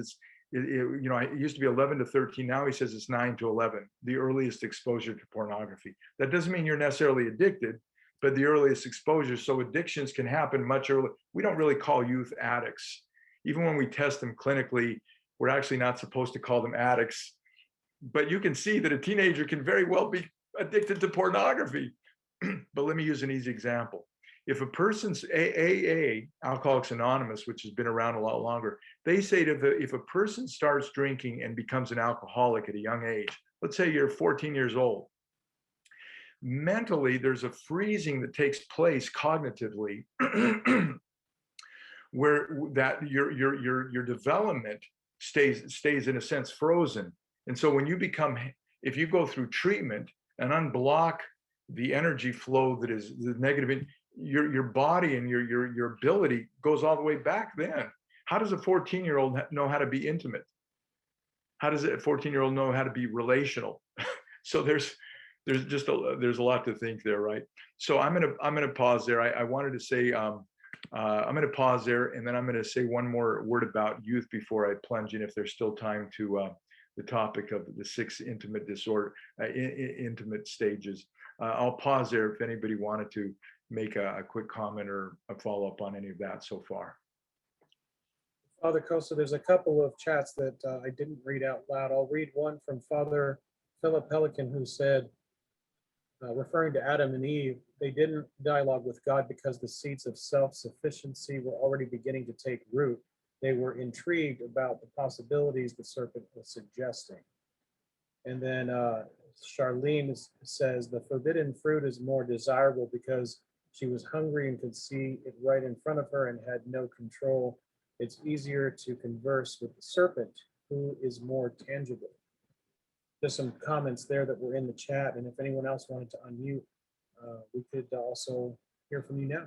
it used to be 11 to 13. Now he says it's 9 to 11, the earliest exposure to pornography. That doesn't mean you're necessarily addicted, but the earliest exposure. So addictions can happen much earlier. We don't really call youth addicts. Even when we test them clinically, we're actually not supposed to call them addicts. But you can see that a teenager can very well be addicted to pornography. But let me use an easy example. If a person's AA, Alcoholics Anonymous, which has been around a lot longer, they say if a person starts drinking and becomes an alcoholic at a young age, let's say you're 14 years old, mentally there's a freezing that takes place cognitively where that your development stays in a sense frozen. And so if you go through treatment and unblock the energy flow that is the negative, your body and your ability goes all the way back then. How does a 14-year-old know how to be intimate? How does a 14-year-old know how to be relational? So there's a lot to think there, right? So I'm gonna pause there. I wanted to say I'm gonna pause there, and then I'm gonna say one more word about youth before I plunge in, if there's still time, to the topic of the 6 intimate disorder, intimate stages. I'll pause there if anybody wanted to make a quick comment or a follow-up on any of that so far. Father Costa, there's a couple of chats that I didn't read out loud. I'll read one from Father Philip Pelican, who said, referring to Adam and Eve, they didn't dialogue with God because the seeds of self-sufficiency were already beginning to take root. They were intrigued about the possibilities the serpent was suggesting. And then Charlene says, the forbidden fruit is more desirable because she was hungry and could see it right in front of her and had no control. It's easier to converse with the serpent, who is more tangible. There's some comments there that were in the chat, and if anyone else wanted to unmute, we could also hear from you now.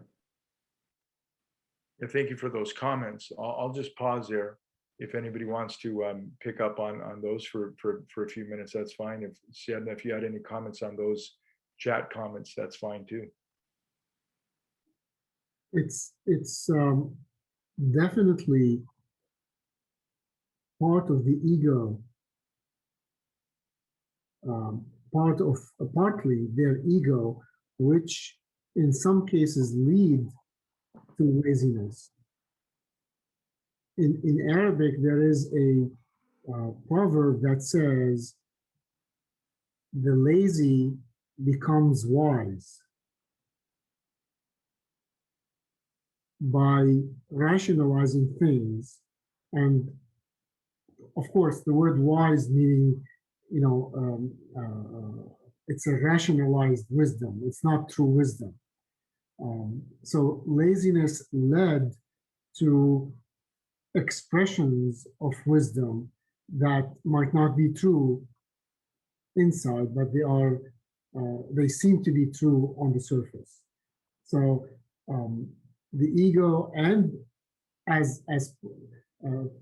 Yeah, thank you for those comments. I'll just pause there. If anybody wants to pick up on those for a few minutes, that's fine. If you had any comments on those chat comments, that's fine too. It's definitely part of the ego, partly their ego, which in some cases lead to laziness. In Arabic, there is a proverb that says, the lazy becomes wise by rationalizing things and of course, the word wise meaning, it's a rationalized wisdom. It's not true wisdom. So laziness led to expressions of wisdom that might not be true inside, but they seem to be true on the surface. So the ego, and as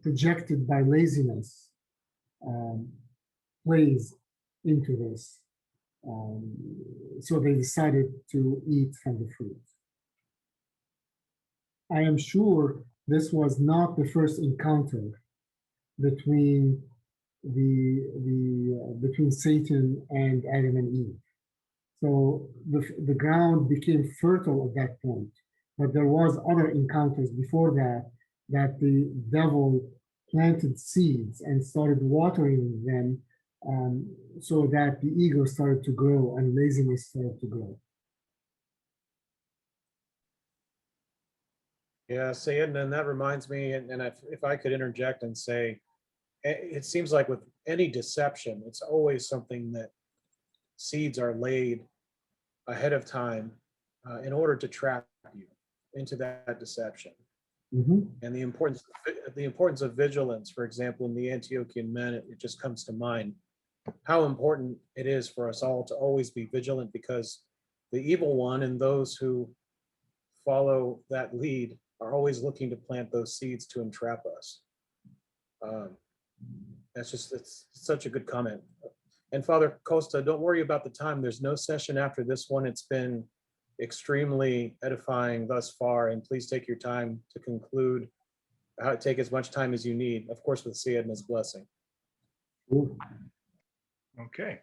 projected by laziness, plays into this. So they decided to eat from the fruit. I am sure this was not the first encounter between between Satan and Adam and Eve. So the ground became fertile at that point. But there was other encounters before that the devil planted seeds and started watering them, so that the ego started to grow and laziness started to grow. Yeah, Sayed, and that reminds me, and if I could interject and say, it seems like with any deception, it's always something that seeds are laid ahead of time in order to trap you into that deception. Mm-hmm. And the importance of vigilance, for example, in the Antiochian men, it just comes to mind how important it is for us all to always be vigilant, because the evil one and those who follow that lead are always looking to plant those seeds to entrap us. It's such a good comment. And Father Costa, don't worry about the time. There's no session after this one. It's been extremely edifying thus far, and please take your time to conclude. Take as much time as you need, of course, with Sayed and his blessing. Okay.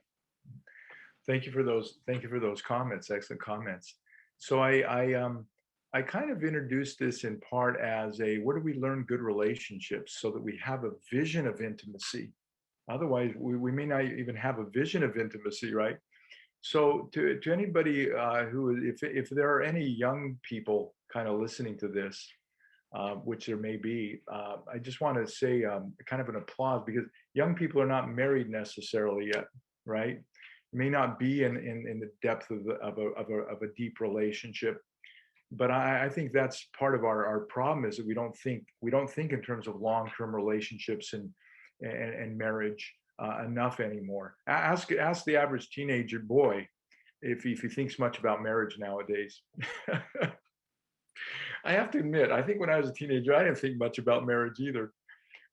Thank you for those comments. Excellent comments. So I kind of introduced this in part as where do we learn good relationships, so that we have a vision of intimacy. Otherwise, we may not even have a vision of intimacy, right? So to anybody who, if there are any young people kind of listening to this, which there may be, I just want to say kind of an applause, because young people are not married necessarily yet, right? May not be in the depth of a deep relationship. But I think that's part of our problem, is that we don't think in terms of long-term relationships and marriage enough anymore. Ask the average teenager boy if he thinks much about marriage nowadays. I have to admit, I think when I was a teenager, I didn't think much about marriage either.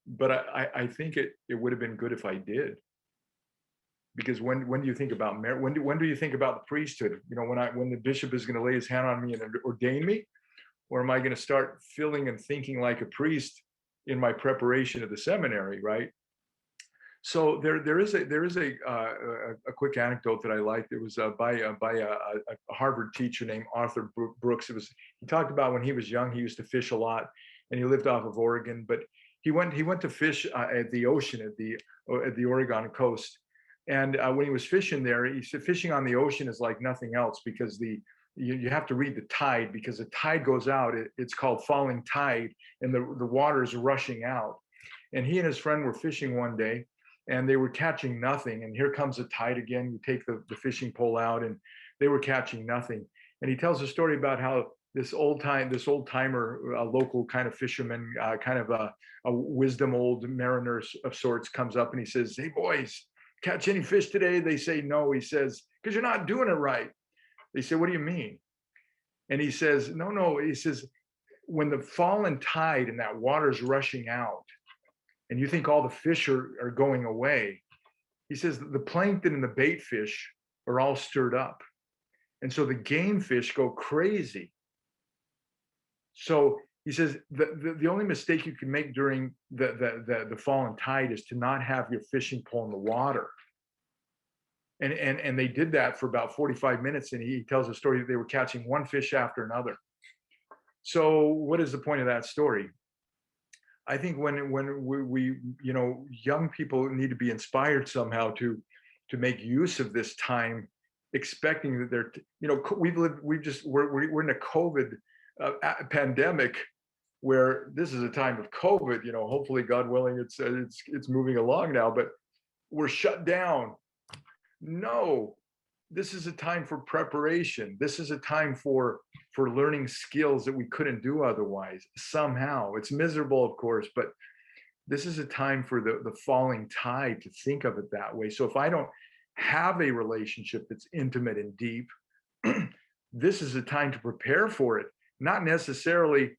But I think it would have been good if I did. Because when do you think about marriage? When do you think about the priesthood? You know, when the bishop is going to lay his hand on me and ordain me, or am I going to start feeling and thinking like a priest in my preparation of the seminary, right? So there is a quick anecdote that I liked. It was by a Harvard teacher named Arthur Brooks. He talked about when he was young, he used to fish a lot, and he lived off of Oregon. But he went to fish at the ocean at the Oregon coast. And when he was fishing there, he said fishing on the ocean is like nothing else, because you have to read the tide, because the tide goes out. It's called falling tide, and the water is rushing out. And he and his friend were fishing one day, and they were catching nothing. And here comes the tide again. You take the fishing pole out, and they were catching nothing. And he tells a story about how this old timer, a local kind of fisherman, kind of a wisdom old mariner of sorts, comes up and he says, "Hey boys, catch any fish today?" They say no. He says, "Because you're not doing it right." They say, "What do you mean?" And he says, no. He says, when the fallen tide and that water's rushing out, and you think all the fish are going away, he says the plankton and the bait fish are all stirred up. And so the game fish go crazy. So he says the only mistake you can make during the fallen tide is to not have your fishing pole in the water. And they did that for about 45 minutes. And he tells a story that they were catching one fish after another. So what is the point of that story? I think when we young people need to be inspired somehow to make use of this time, expecting that we're in a COVID pandemic, where this is a time of COVID, hopefully, God willing, it's moving along now, but we're shut down. No, this is a time for preparation. This is a time for learning skills that we couldn't do otherwise. Somehow, it's miserable, of course, but this is a time for the falling tide, to think of it that way. So if I don't have a relationship that's intimate and deep, this is a time to prepare for it. Not necessarily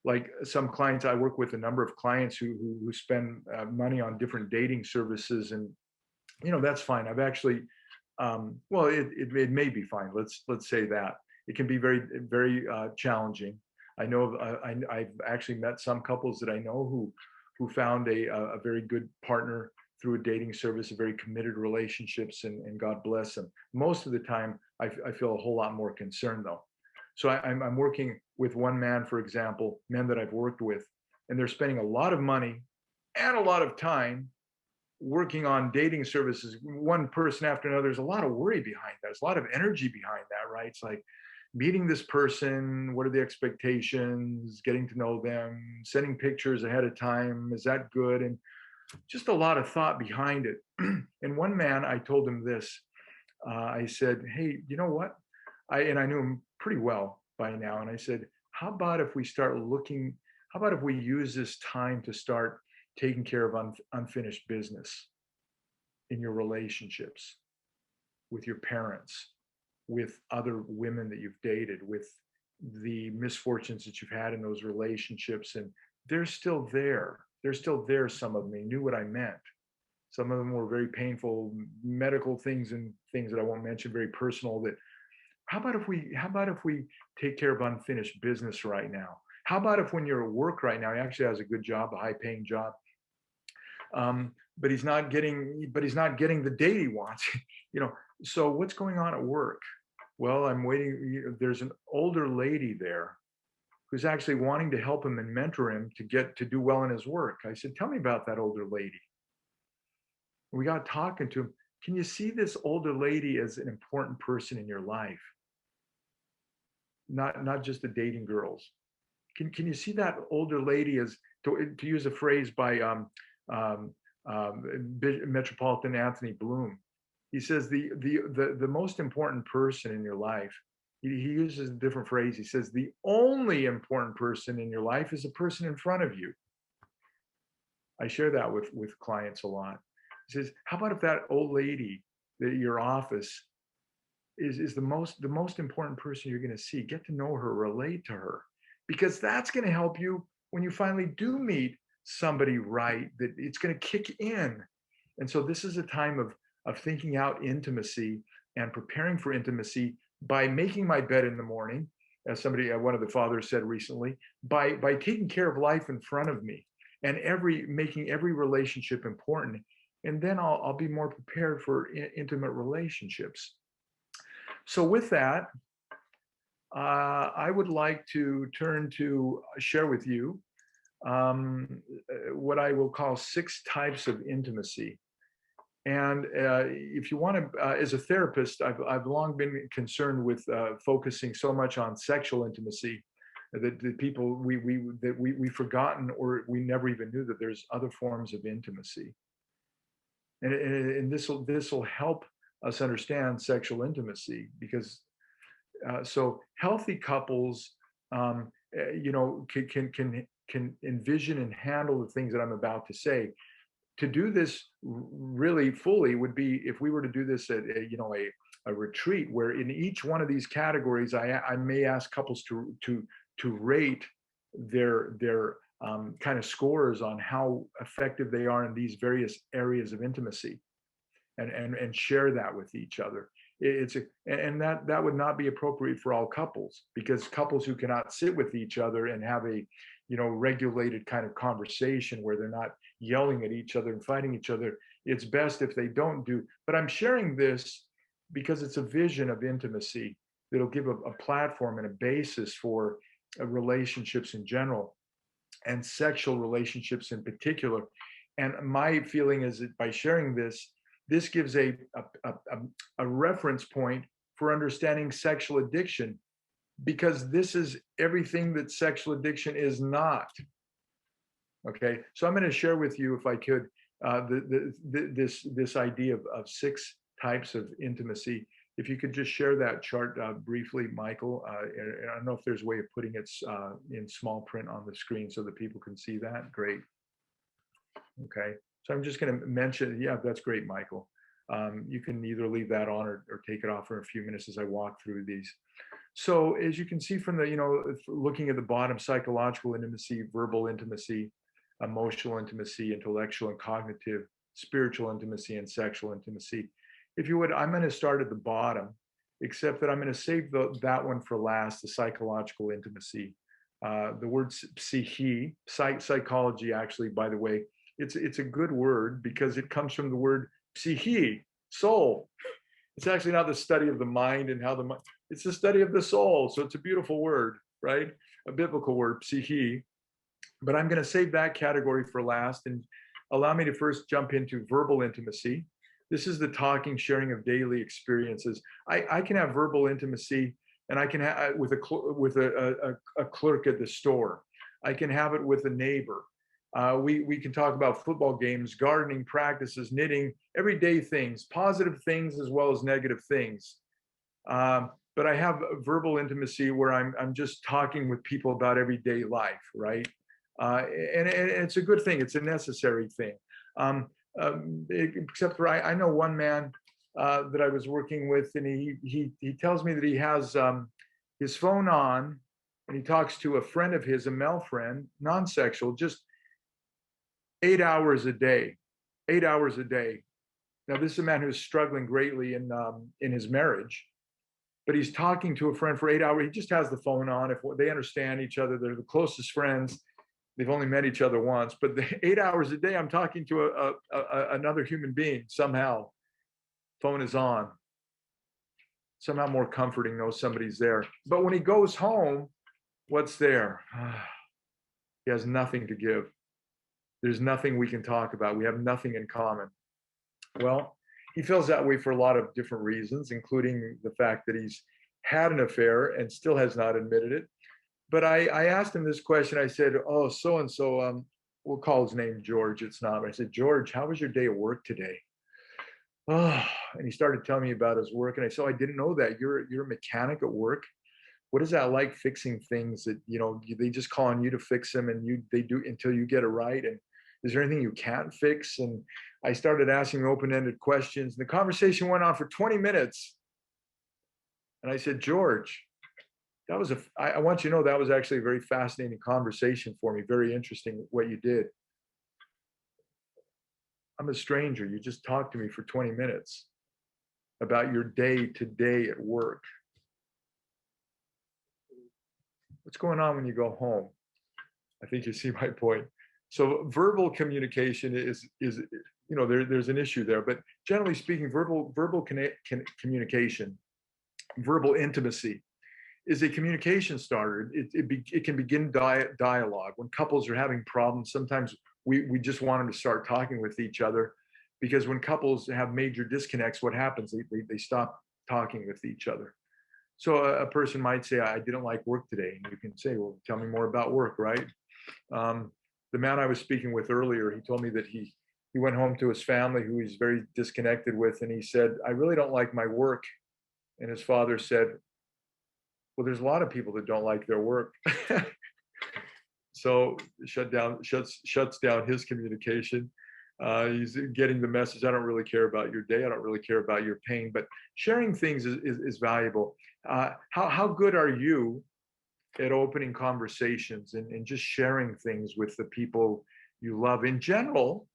like some clients. I work with a number of clients who spend money on different dating services, and that's fine. I've actually, well, it may be fine. Let's say that it can be very, very challenging. I know I've actually met some couples that I know who found a very good partner through a dating service, a very committed relationships, and God bless them. Most of the time, I feel a whole lot more concerned though. So I'm working with one man, for example, men that I've worked with, and they're spending a lot of money and a lot of time working on dating services, one person after another. There's a lot of worry behind that. There's a lot of energy behind that, right? It's like meeting this person, what are the expectations, getting to know them, sending pictures ahead of time, is that good? And just a lot of thought behind it. And one man, I told him this, I said, hey, you know what? I knew him pretty well by now. And I said, how about if we use this time to start taking care of unfinished business in your relationships, with your parents, with other women that you've dated, with the misfortunes that you've had in those relationships. And they're still there. They're still there. Some of them, they knew what I meant. Some of them were very painful medical things and things that I won't mention, very personal. That how about if we take care of unfinished business right now? How about if when you're at work right now, he actually has a good job, a high paying job, but he's not getting the date he wants. So what's going on at work? Well, I'm waiting. There's an older lady there who's actually wanting to help him and mentor him to do well in his work. I said, tell me about that older lady. We got talking to him. Can you see this older lady as an important person in your life? Not just the dating girls. Can you see that older lady as, to use a phrase by Metropolitan Anthony Bloom? He says the most important person in your life. He uses a different phrase. He says the only important person in your life is the person in front of you. I share that with clients a lot. He says, how about if that old lady at your office is the most important person you're going to see? Get to know her, relate to her, because that's going to help you when you finally do meet somebody right, that it's going to kick in. And so this is a time of thinking out intimacy and preparing for intimacy by making my bed in the morning, as one of the fathers said recently, by taking care of life in front of me, and making every relationship important. And then I'll be more prepared for intimate relationships. So with that, I would like to turn to share with you what I will call 6 types of intimacy. And if you want to, as a therapist, I've long been concerned with focusing so much on sexual intimacy that the people we've forgotten, or we never even knew that there's other forms of intimacy. And this will help us understand sexual intimacy, because so healthy couples, can envision and handle the things that I'm about to say. To do this really fully would be if we were to do this at a retreat, where in each one of these categories, I may ask couples to rate their kind of scores on how effective they are in these various areas of intimacy, and share that with each other. That would not be appropriate for all couples, because couples who cannot sit with each other and have a regulated kind of conversation where they're not yelling at each other and fighting each other, it's best if they don't do. But I'm sharing this because it's a vision of intimacy that'll give a platform and a basis for relationships in general, and sexual relationships in particular. And my feeling is that by sharing this gives a reference point for understanding sexual addiction, because this is everything that sexual addiction is not. Okay, so I'm going to share with you, if I could, this idea of 6 types of intimacy. If you could just share that chart briefly, Michael. And I don't know if there's a way of putting it in small print on the screen so that people can see that. Great. Okay, so I'm just going to mention, yeah, that's great, Michael. You can either leave that on or take it off for a few minutes as I walk through these. So as you can see from the, looking at the bottom, psychological intimacy, verbal intimacy, emotional intimacy, intellectual and cognitive, spiritual intimacy, and sexual intimacy. If you would, I'm going to start at the bottom, except that I'm going to save that one for last, the psychological intimacy. The word psyche, psychology, actually, by the way, it's a good word because it comes from the word psyche, soul. It's actually not the study of the mind and how the mind, it's the study of the soul. So it's a beautiful word, right? A biblical word, psyche. But I'm going to save that category for last and allow me to first jump into verbal intimacy. This is the talking, sharing of daily experiences. I can have verbal intimacy, and I can have with a clerk at the store. I can have it with a neighbor. We can talk about football games, gardening practices, knitting, everyday things, positive things as well as negative things. But I have verbal intimacy where I'm just talking with people about everyday life, right? And it's a good thing. It's a necessary thing. Except for I know one man that I was working with, and he tells me that he has his phone on, and he talks to a friend of his, a male friend, non-sexual, just 8 hours a day, 8 hours a day. Now, this is a man who's struggling greatly in his marriage, but he's talking to a friend for 8 hours. He just has the phone on. If they understand each other, they're the closest friends. They've only met each other once, but the 8 hours a day, I'm talking to another human being somehow. Phone is on. Somehow more comforting, know somebody's there. But when he goes home, what's there? He has nothing to give. There's nothing we can talk about. We have nothing in common. Well, he feels that way for a lot of different reasons, including the fact that he's had an affair and still has not admitted it. But I asked him this question. I said, oh, so-and-so, we'll call his name George. It's not. I said, George, how was your day at work today? Oh, and he started telling me about his work. And I said, oh, I didn't know that. You're a mechanic at work. What is that like, fixing things that, they just call on you to fix them, and they do until you get it right? And is there anything you can't fix? And I started asking open-ended questions. And the conversation went on for 20 minutes. And I said, George, that was I want you to know that was actually a very fascinating conversation for me. Very interesting what you did. I'm a stranger. You just talked to me for 20 minutes about your day to day at work. What's going on when you go home? I think you see my point. So verbal communication is there's an issue there, but generally speaking, verbal communication, verbal intimacy is a communication starter. It can begin dialogue. When couples are having problems, sometimes we just want them to start talking with each other, because when couples have major disconnects, what happens? They stop talking with each other. So a person might say, I didn't like work today. And you can say, well, tell me more about work, right? The man I was speaking with earlier, he told me that he went home to his family, who he's very disconnected with, and he said, I really don't like my work. And his father said, well, there's a lot of people that don't like their work. So shuts down his communication. He's getting the message, I don't really care about your day. I don't really care about your pain, but sharing things is valuable. How good are you at opening conversations and just sharing things with the people you love in general,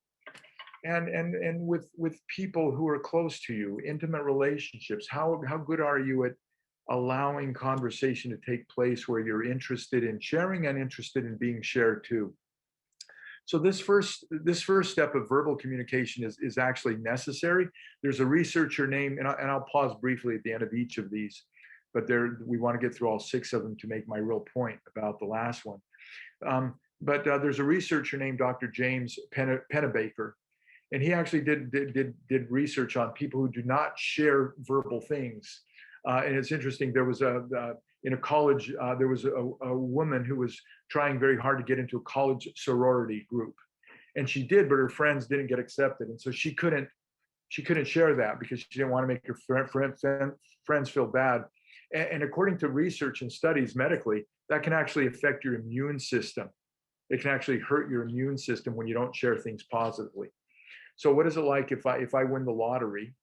and with people who are close to you, intimate relationships? How good are you at allowing conversation to take place where you're interested in sharing and interested in being shared too? So this first step of verbal communication is actually necessary. There's a researcher named, and I'll pause briefly at the end of each of these, but we want to get through all 6 of them to make my real point about the last one. But there's a researcher named Dr. James Pennebaker, and he actually did research on people who do not share verbal things. And it's interesting, there was in a college, there was a woman who was trying very hard to get into a college sorority group. And she did, but her friends didn't get accepted. And so she couldn't share that because she didn't want to make her friends feel bad. And according to research and studies medically, that can actually affect your immune system. It can actually hurt your immune system when you don't share things positively. So what is it like if I win the lottery?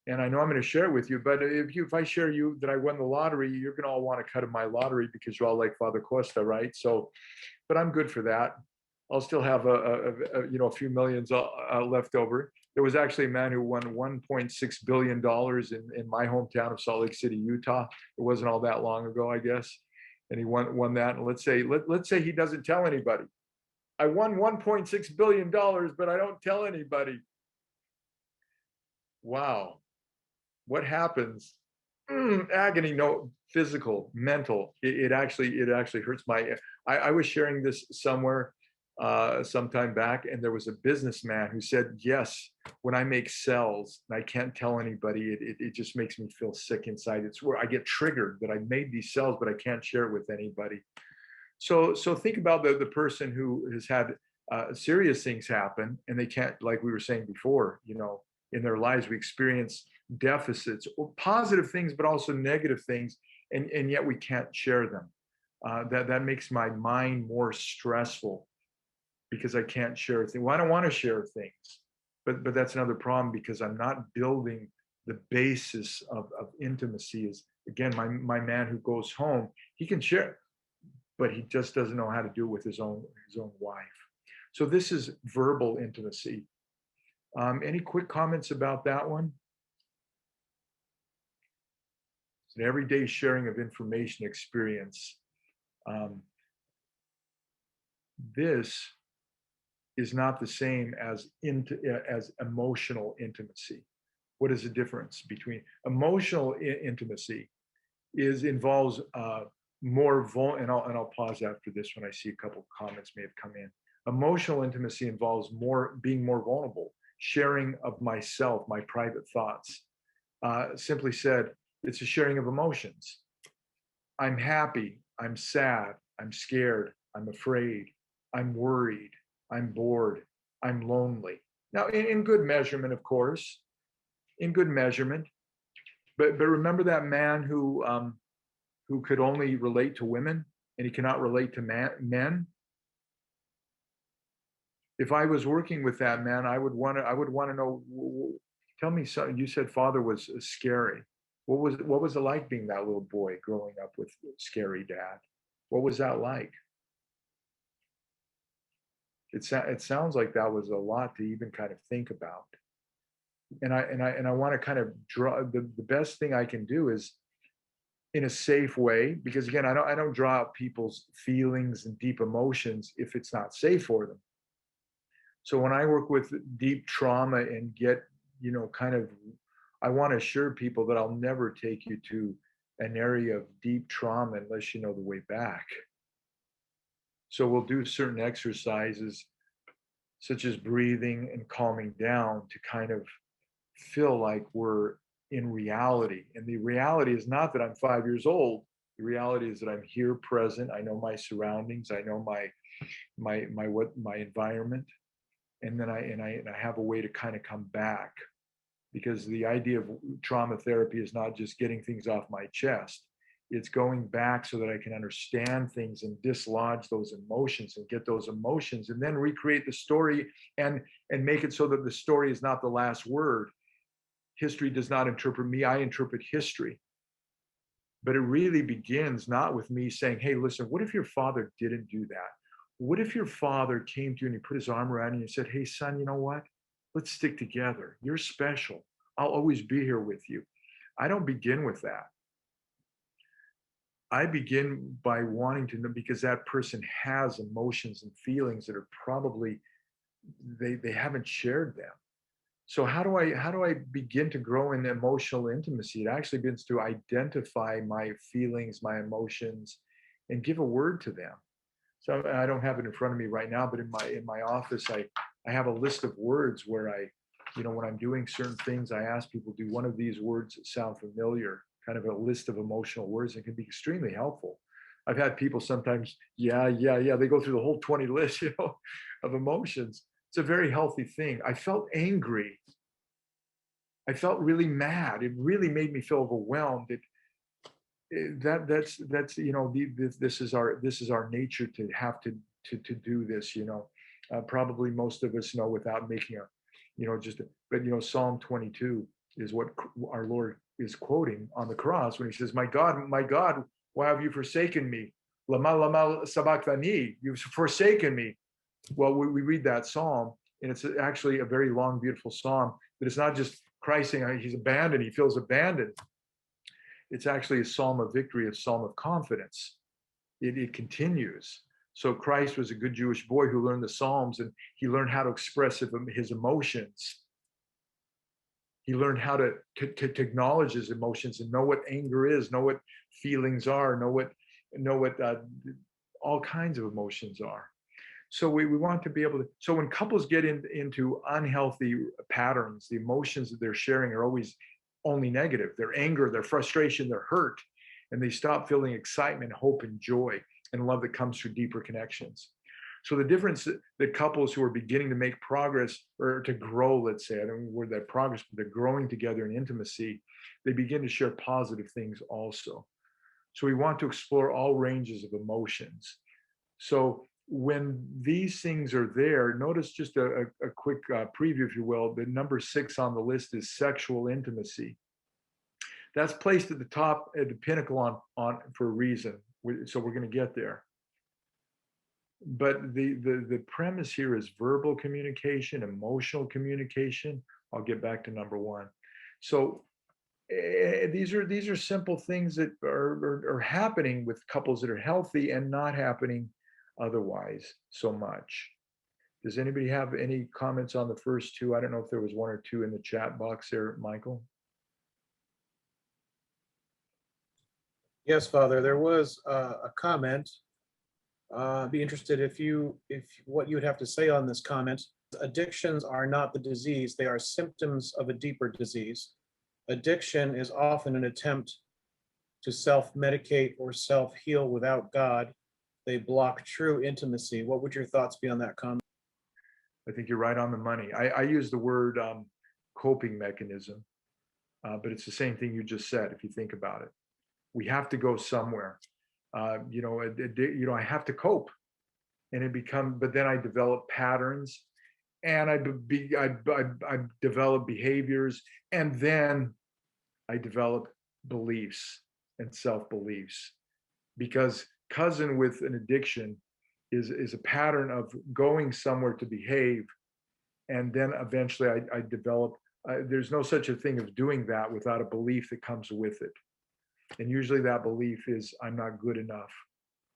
And I know I'm going to share it with you, but if I share you that I won the lottery, you're going to all want a cut of my lottery because you all like Father Costa, right? So, but I'm good for that. I'll still have a few millions left over. There was actually a man who won $1.6 billion in my hometown of Salt Lake City, Utah. It wasn't all that long ago, I guess. And he won that. And let's say he doesn't tell anybody. I won $1.6 billion, but I don't tell anybody. Wow. What happens? Agony, no, physical, mental. It actually hurts my. I was sharing this somewhere sometime back, and there was a businessman who said, yes, when I make cells and I can't tell anybody, it just makes me feel sick inside. It's where I get triggered that I made these cells, but I can't share it with anybody. So think about the person who has had serious things happen, and they can't, like we were saying before, in their lives, we experience deficits or positive things, but also negative things, and yet we can't share them. That makes my mind more stressful because I can't share things. Well, I don't want to share things, but that's another problem because I'm not building the basis of intimacy. Is again, my man who goes home, he can share, but he just doesn't know how to do it with his own wife. So this is verbal intimacy. Any quick comments about that one? It's an everyday sharing of information experience. This is not the same as emotional intimacy. What is the difference between emotional intimacy? Involves more and I'll pause after this when I see a couple of comments may have come in. Emotional intimacy involves being more vulnerable, sharing of myself, my private thoughts. Simply said, it's a sharing of emotions. I'm happy, I'm sad, I'm scared, I'm afraid, I'm worried, I'm bored, I'm lonely. Now, in good measurement, of course, in good measurement. But remember that man who could only relate to women and he cannot relate to men. If I was working with that man, I would want to know. Tell me something. You said father was scary. What was it like being that little boy growing up with scary dad? What was that like? It sounds like that was a lot to even kind of think about. And I want to kind of draw the best thing I can do is in a safe way, because again, I don't draw out people's feelings and deep emotions if it's not safe for them. So when I work with deep trauma and get, I want to assure people that I'll never take you to an area of deep trauma unless you know the way back. So we'll do certain exercises such as breathing and calming down to kind of feel like we're in reality. And the reality is not that I'm 5 years old. The reality is that I'm here present. I know my surroundings. I know my environment. And then I have a way to kind of come back, because the idea of trauma therapy is not just getting things off my chest. It's going back so that I can understand things and dislodge those emotions and get those emotions and then recreate the story and make it so that the story is not the last word. History does not interpret me, I interpret history. But it really begins not with me saying, hey, listen, what if your father didn't do that? What if your father came to you and he put his arm around you and said, hey, son, you know what? Let's stick together. You're special. I'll always be here with you. I don't begin with that. I begin by wanting to know, because that person has emotions and feelings that are probably, they haven't shared them. So how do I begin to grow in emotional intimacy? It actually begins to identify my feelings, my emotions, and give a word to them. So I don't have it in front of me right now, but in my office, I have a list of words where when I'm doing certain things, I ask people, do one of these words sound familiar? kind of a list of emotional words. It can be extremely helpful. I've had people sometimes, yeah, yeah, yeah. They go through the whole 20 list, of emotions. It's a very healthy thing. I felt angry. I felt really mad. It really made me feel overwhelmed. That's this is our nature to have to do this. Probably most of us know without making but Psalm 22 is what our Lord is quoting on the cross when he says, my God, why have you forsaken me? Lama lama sabachthani, you've forsaken me. Well, we read that psalm, and it's actually a very long, beautiful psalm. But it's not just Christ saying he's abandoned, he feels abandoned. It's actually a psalm of victory, a psalm of confidence. It continues. So Christ was a good Jewish boy who learned the Psalms, and he learned how to express his emotions. He learned how to acknowledge his emotions and know what anger is, know what feelings are, know what all kinds of emotions are. So we want to be able to, so when couples get into unhealthy patterns, the emotions that they're sharing are always only negative. Their anger, their frustration, their hurt, and they stop feeling excitement, hope, and joy, and love that comes through deeper connections. So the difference that couples who are beginning to make progress or to grow, let's say, I don't know where that progress, but they're growing together in intimacy, they begin to share positive things also. So we want to explore all ranges of emotions. So when these things are there, notice just a quick preview, if you will. The number 6 on the list is sexual intimacy. That's placed at the top, at the pinnacle on for a reason. So we're going to get there. But the premise here is verbal communication, emotional communication. I'll get back to number 1. So these are simple things that are happening with couples that are healthy and not happening otherwise so much. Does anybody have any comments on the first 2? I don't know if there was 1 or 2 in the chat box there, Michael. Yes, Father, there was a comment. Be interested if what you would have to say on this comment. Addictions are not the disease, they are symptoms of a deeper disease. Addiction is often an attempt to self-medicate or self-heal without God. They block true intimacy. What would your thoughts be on that comment? I think you're right on the money. I use the word coping mechanism, but it's the same thing you just said, if you think about it. We have to go somewhere. I have to cope, and but then I develop patterns, and I develop behaviors, and then I develop beliefs and self-beliefs, because cousin with an addiction is a pattern of going somewhere to behave, and then eventually I develop, there's no such a thing of doing that without a belief that comes with it. And usually that belief is I'm not good enough,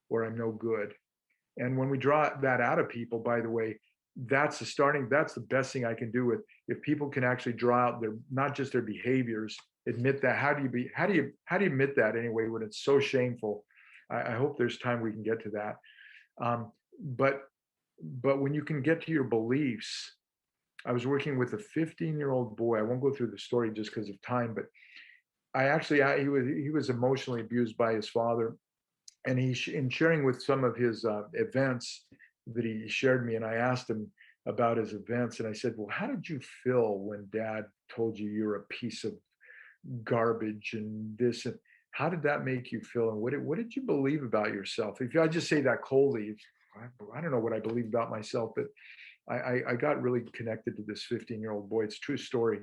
or I'm no good. And when we draw that out of people, by the way, that's the best thing I can do with, if people can actually draw out not just their behaviors, admit that. How do you admit that anyway, when it's so shameful? I hope there's time we can get to that. But when you can get to your beliefs, I was working with a 15-year-old boy. I won't go through the story just because of time, but he was emotionally abused by his father, and in sharing with some of his events that he shared me, and I asked him about his events, and I said, well, how did you feel when Dad told you you're a piece of garbage and this, and how did that make you feel, and what did you believe about yourself? If I just say that coldly, I don't know what I believe about myself, but I got really connected to this 15-year-old boy. It's a true story.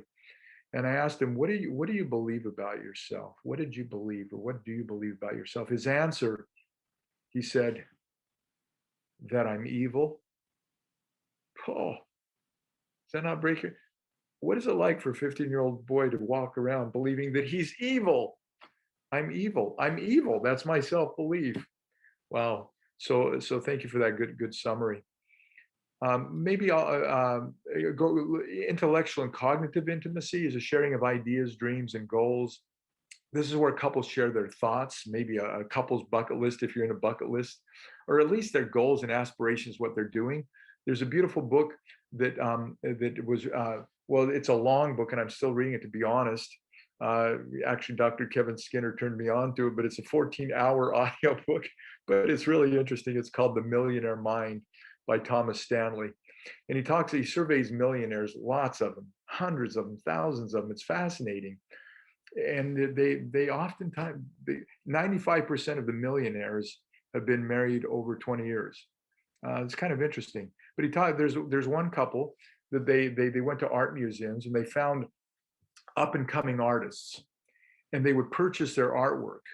And I asked him, what do you believe about yourself? What did you believe, or what do you believe about yourself? His answer, he said, that I'm evil. Oh, is that not breaking? What is it like for a 15-year-old boy to walk around believing that he's evil? I'm evil. I'm evil. That's my self-belief. Wow. So thank you for that good summary. Maybe I'll go intellectual and cognitive intimacy is a sharing of ideas, dreams, and goals. This is where couples share their thoughts, maybe a couple's bucket list if you're in a bucket list, or at least their goals and aspirations, what they're doing. There's a beautiful book that was, well, it's a long book and I'm still reading it, to be honest. Actually, Dr. Kevin Skinner turned me on to it, but it's a 14-hour audio book, but it's really interesting. It's called The Millionaire Mind by Thomas Stanley. And he surveys millionaires, lots of them, hundreds of them, thousands of them. It's fascinating. And they oftentimes, 95% of the millionaires have been married over 20 years. It's kind of interesting. But there's one couple that they went to art museums and they found up and coming artists, and they would purchase their artwork.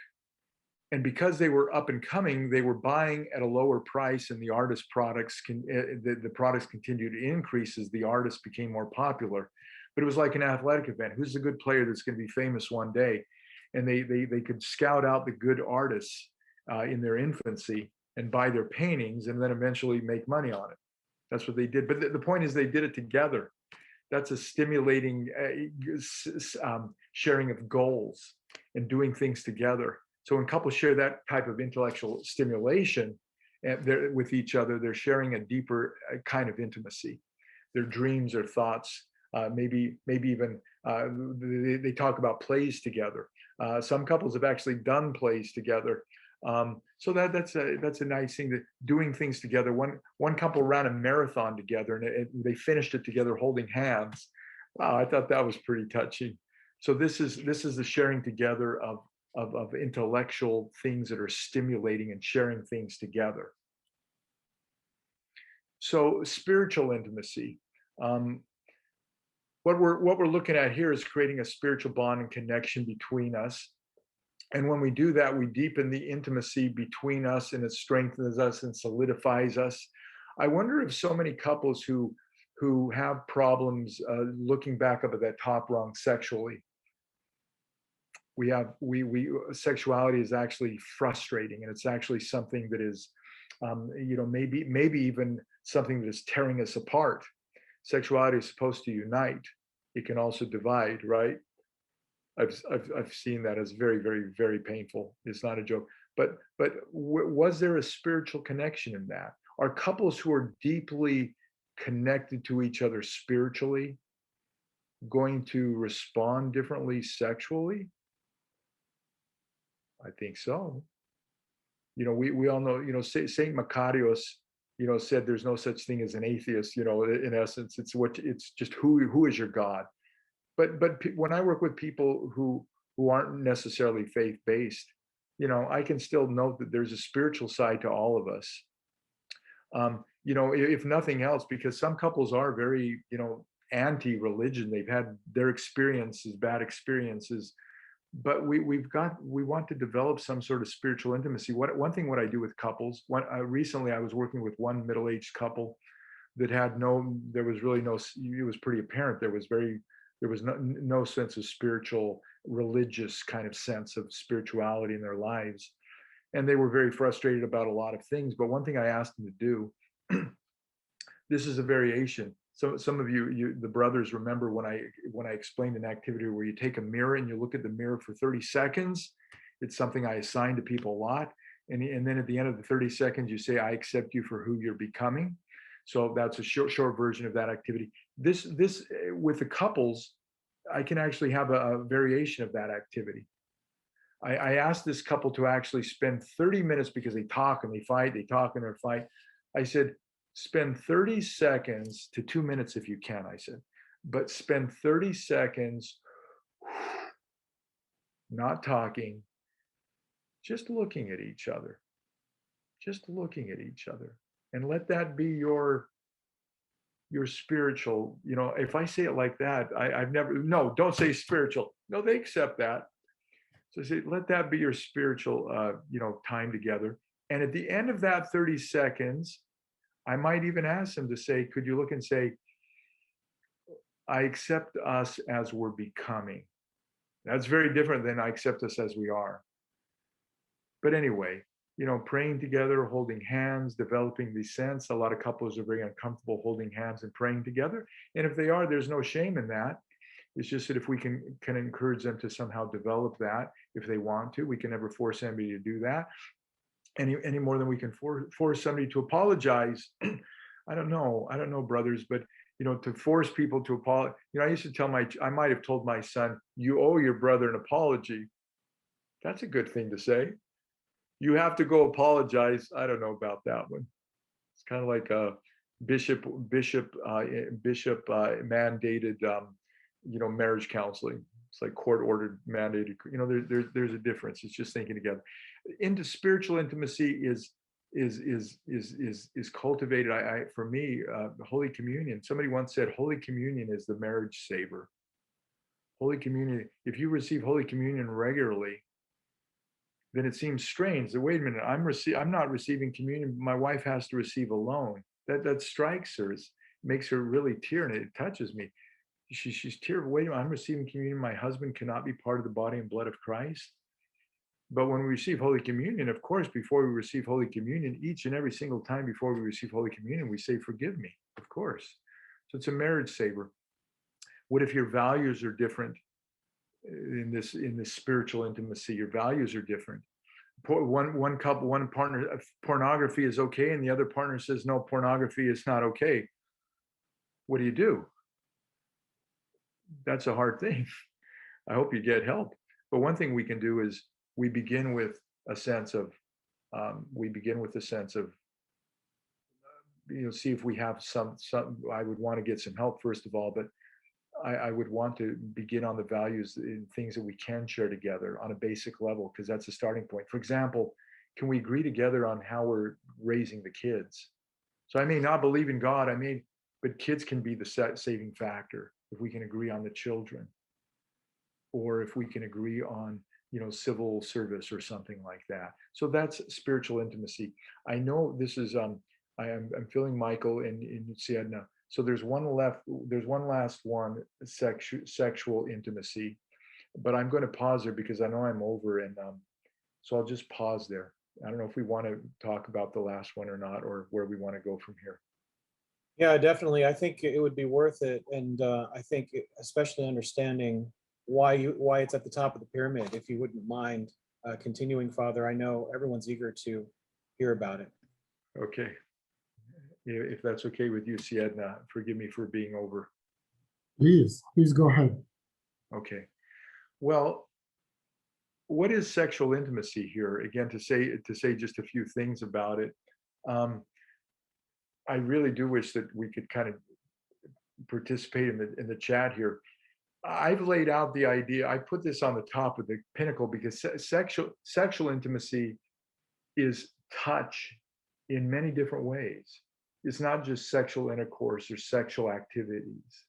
And because they were up and coming, they were buying at a lower price, and the artist products the products continued to increase as the artists became more popular. But it was like an athletic event. Who's the good player that's going to be famous one day? And they could scout out the good artists in their infancy and buy their paintings, and then eventually make money on it. That's what they did. But the point is, they did it together. That's a stimulating sharing of goals and doing things together. So when couples share that type of intellectual stimulation with each other, they're sharing a deeper kind of intimacy. Their dreams, their thoughts, maybe even they talk about plays together. Some couples have actually done plays together. So that's a nice thing, that doing things together. One couple ran a marathon together, and they finished it together holding hands. Wow, I thought that was pretty touching. So this is the sharing together of intellectual things that are stimulating and sharing things together. So spiritual intimacy. What we're looking at here is creating a spiritual bond and connection between us. And when we do that, we deepen the intimacy between us, and it strengthens us and solidifies us. I wonder if so many couples who have problems looking back up at that top rung sexually, sexuality is actually frustrating, and it's actually something that is, maybe even something that is tearing us apart. Sexuality is supposed to unite. It can also divide, right? I've seen that as very, very, very painful. It's not a joke. But was there a spiritual connection in that? Are couples who are deeply connected to each other spiritually going to respond differently sexually? I think so. We all know, Saint Macarius, said there's no such thing as an atheist. In essence, it's just who is your God. But when I work with people who aren't necessarily faith-based, I can still note that there's a spiritual side to all of us. If nothing else, because some couples are very, anti-religion. They've had their experiences, bad experiences, but we want to develop some sort of spiritual intimacy. One thing I do with couples, recently I was working with one middle-aged couple that it was pretty apparent there was no sense of spiritual, religious kind of sense of spirituality in their lives. And they were very frustrated about a lot of things. But one thing I asked them to do, this is a variation. So some of you, the brothers, remember when I explained an activity where you take a mirror and you look at the mirror for 30 seconds. It's something I assign to people a lot. And then at the end of the 30 seconds, you say, I accept you for who you're becoming. So that's a short version of that activity. This with the couples, I can actually have a variation of that activity. I asked this couple to actually spend 30 minutes, because they talk and they fight, they talk and they fight. I said, spend 30 seconds to 2 minutes if you can, I said, but spend 30 seconds not talking, just looking at each other, and let that be your spiritual. If I say it like that, no, don't say spiritual. No, they accept that. So I say, let that be your spiritual, time together. And at the end of that 30 seconds, I might even ask them to say, could you look and say, I accept us as we're becoming. That's very different than I accept us as we are. But anyway, praying together, holding hands, developing the sense. A lot of couples are very uncomfortable holding hands and praying together. And if they are, there's no shame in that. It's just that if we can encourage them to somehow develop that, if they want to, we can never force anybody to do that. Any more than we can force somebody to apologize. I don't know, brothers, but to force people to apologize. I used to tell I might have told my son, you owe your brother an apology. That's a good thing to say. You have to go apologize. I don't know about that one. It's kind of like a bishop mandated, marriage counseling. It's like court ordered mandated. There's a difference. It's just thinking together. Into spiritual intimacy is cultivated. For me, Holy Communion. Somebody once said, Holy Communion is the marriage saver. Holy Communion. If you receive Holy Communion regularly, then it seems strange that, wait a minute, I'm not receiving communion. My wife has to receive alone. That strikes her, makes her really tear, and it touches me. She's tear. Wait a minute, I'm receiving communion. My husband cannot be part of the body and blood of Christ. But when we receive Holy Communion, of course, before we receive Holy Communion, each and every single time before we receive Holy Communion, we say, forgive me, of course. So it's a marriage saver. What if your values are different in this spiritual intimacy? Your values are different. One couple, one partner, pornography is okay, and the other partner says, no, pornography is not okay. What do? That's a hard thing. I hope you get help. But one thing we can do is we begin with a sense of, see if we have some, I would want to get some help first of all, but I would want to begin on the values and things that we can share together on a basic level, because that's a starting point. For example, can we agree together on how we're raising the kids? So I may not believe in God, but kids can be the saving factor if we can agree on the children, or if we can agree on, civil service or something like that. So that's spiritual intimacy. I know this is, I'm feeling Michael and Sienna. So there's one last one, sexual intimacy, but I'm going to pause there because I know I'm over, and so I'll just pause there. I don't know if we want to talk about the last one or not, or where we want to go from here. Yeah, definitely. I think it would be worth it, and I think especially understanding why it's at the top of the pyramid. If you wouldn't mind continuing, Father, I know everyone's eager to hear about it. Okay. If that's okay with you, Sienna, forgive me for being over. Please go ahead. Okay. Well, what is sexual intimacy here? Again, to say just a few things about it. I really do wish that we could kind of participate in the chat here. I've laid out the idea. I put this on the top of the pinnacle because sexual intimacy is touch in many different ways. It's not just sexual intercourse or sexual activities.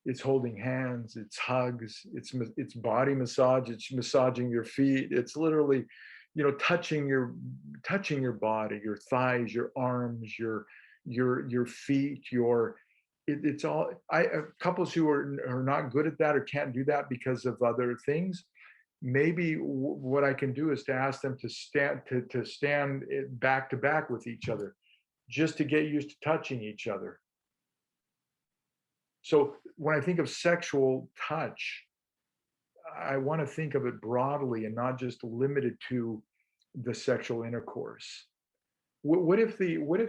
It's holding hands, it's hugs, it's body massage, it's massaging your feet. It's literally, touching your body, your thighs, your arms, your feet, it's all. Couples who are not good at that or can't do that because of other things, maybe what I can do is to ask them to stand back to back with each other, just to get used to touching each other. So when I think of sexual touch, I want to think of it broadly and not just limited to the sexual intercourse. What if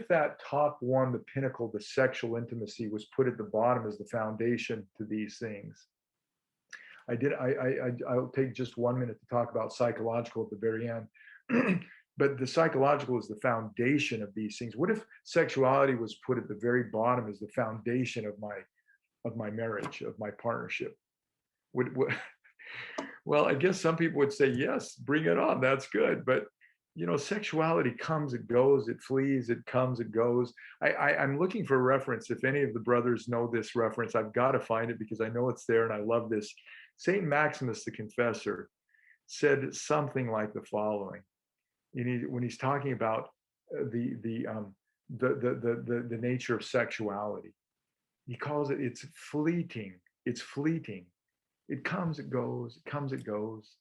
that top one, the pinnacle, the sexual intimacy, was put at the bottom as the foundation to these things? I'll take just 1 minute to talk about psychological at the very end. But the psychological is the foundation of these things. What if sexuality was put at the very bottom as the foundation of my marriage, of my partnership? Well, I guess some people would say, yes, bring it on. That's good. But, sexuality comes, it goes, it flees, it comes, it goes. I'm looking for a reference. If any of the brothers know this reference, I've got to find it because I know it's there and I love this. Saint Maximus the Confessor said something like the following. When he's talking about the nature of sexuality, he calls it's fleeting. It's fleeting. It comes, it goes. It comes, it goes.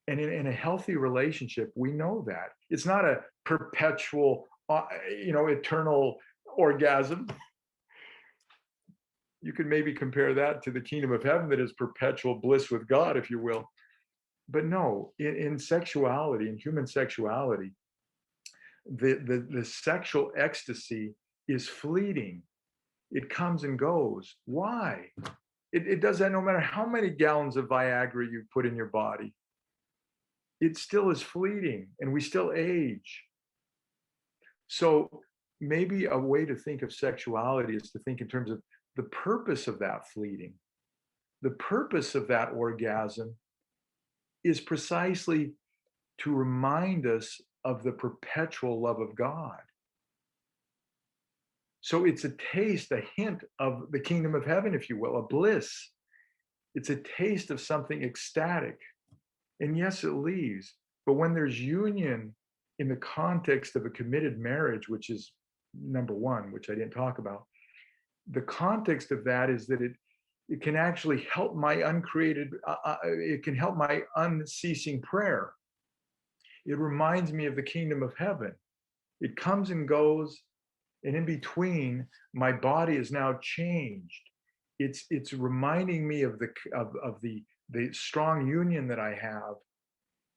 And in a healthy relationship, we know that it's not a perpetual, eternal orgasm. You could maybe compare that to the kingdom of heaven that is perpetual bliss with God, if you will. But no, in sexuality, in human sexuality, the sexual ecstasy is fleeting. It comes and goes. Why? It does that no matter how many gallons of Viagra you put in your body. It still is fleeting, and we still age. So maybe a way to think of sexuality is to think in terms of the purpose of that fleeting. The purpose of that orgasm is precisely to remind us of the perpetual love of God. So it's a taste, a hint of the kingdom of heaven, if you will, a bliss. It's a taste of something ecstatic. And yes, it leaves. But when there's union in the context of a committed marriage, which is number one, which I didn't talk about, the context of that is that it can actually help my it can help my unceasing prayer. It reminds me of the kingdom of heaven. It comes and goes, and in between, my body is now changed. It's reminding me of the strong union that I have,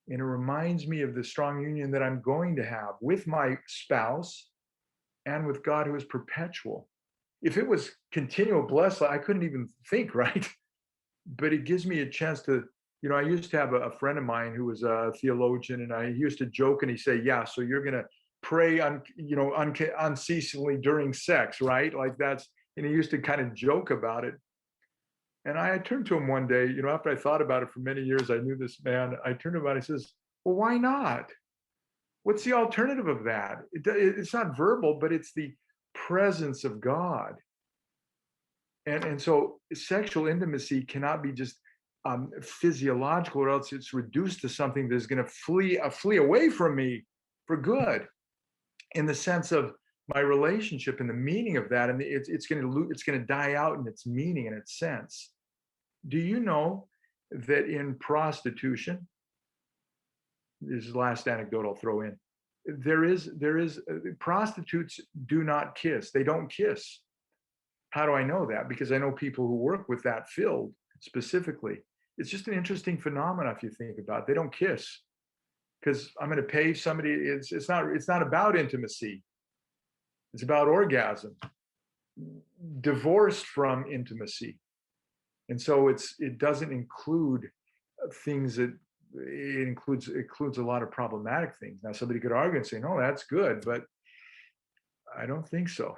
and it reminds me of the strong union that I'm going to have with my spouse and with God, who is perpetual. If it was continual bliss, I couldn't even think, right? But it gives me a chance to, I used to have a friend of mine who was a theologian, and I used to joke, and he'd say, yeah, so you're going to pray unceasingly during sex, right? Like that's, and he used to kind of joke about it. And I turned to him one day, after I thought about it for many years, I knew this man, I turned to him and I says, well, why not? What's the alternative of that? It's not verbal, but it's the presence of God. And so sexual intimacy cannot be just physiological, or else it's reduced to something that's going to flee away from me for good, in the sense of my relationship and the meaning of that, and it's going to die out in its meaning and its sense. Do you know that in prostitution, this is the last anecdote I'll throw in, there is prostitutes do not kiss. They don't kiss. How do I know that? Because I know people who work with that field specifically. It's just an interesting phenomenon if you think about it. They don't kiss because I'm going to pay somebody. It's not about intimacy. It's about orgasm, divorced from intimacy. And so it doesn't include things that it includes a lot of problematic things. Now, somebody could argue and say, no, that's good, but I don't think so.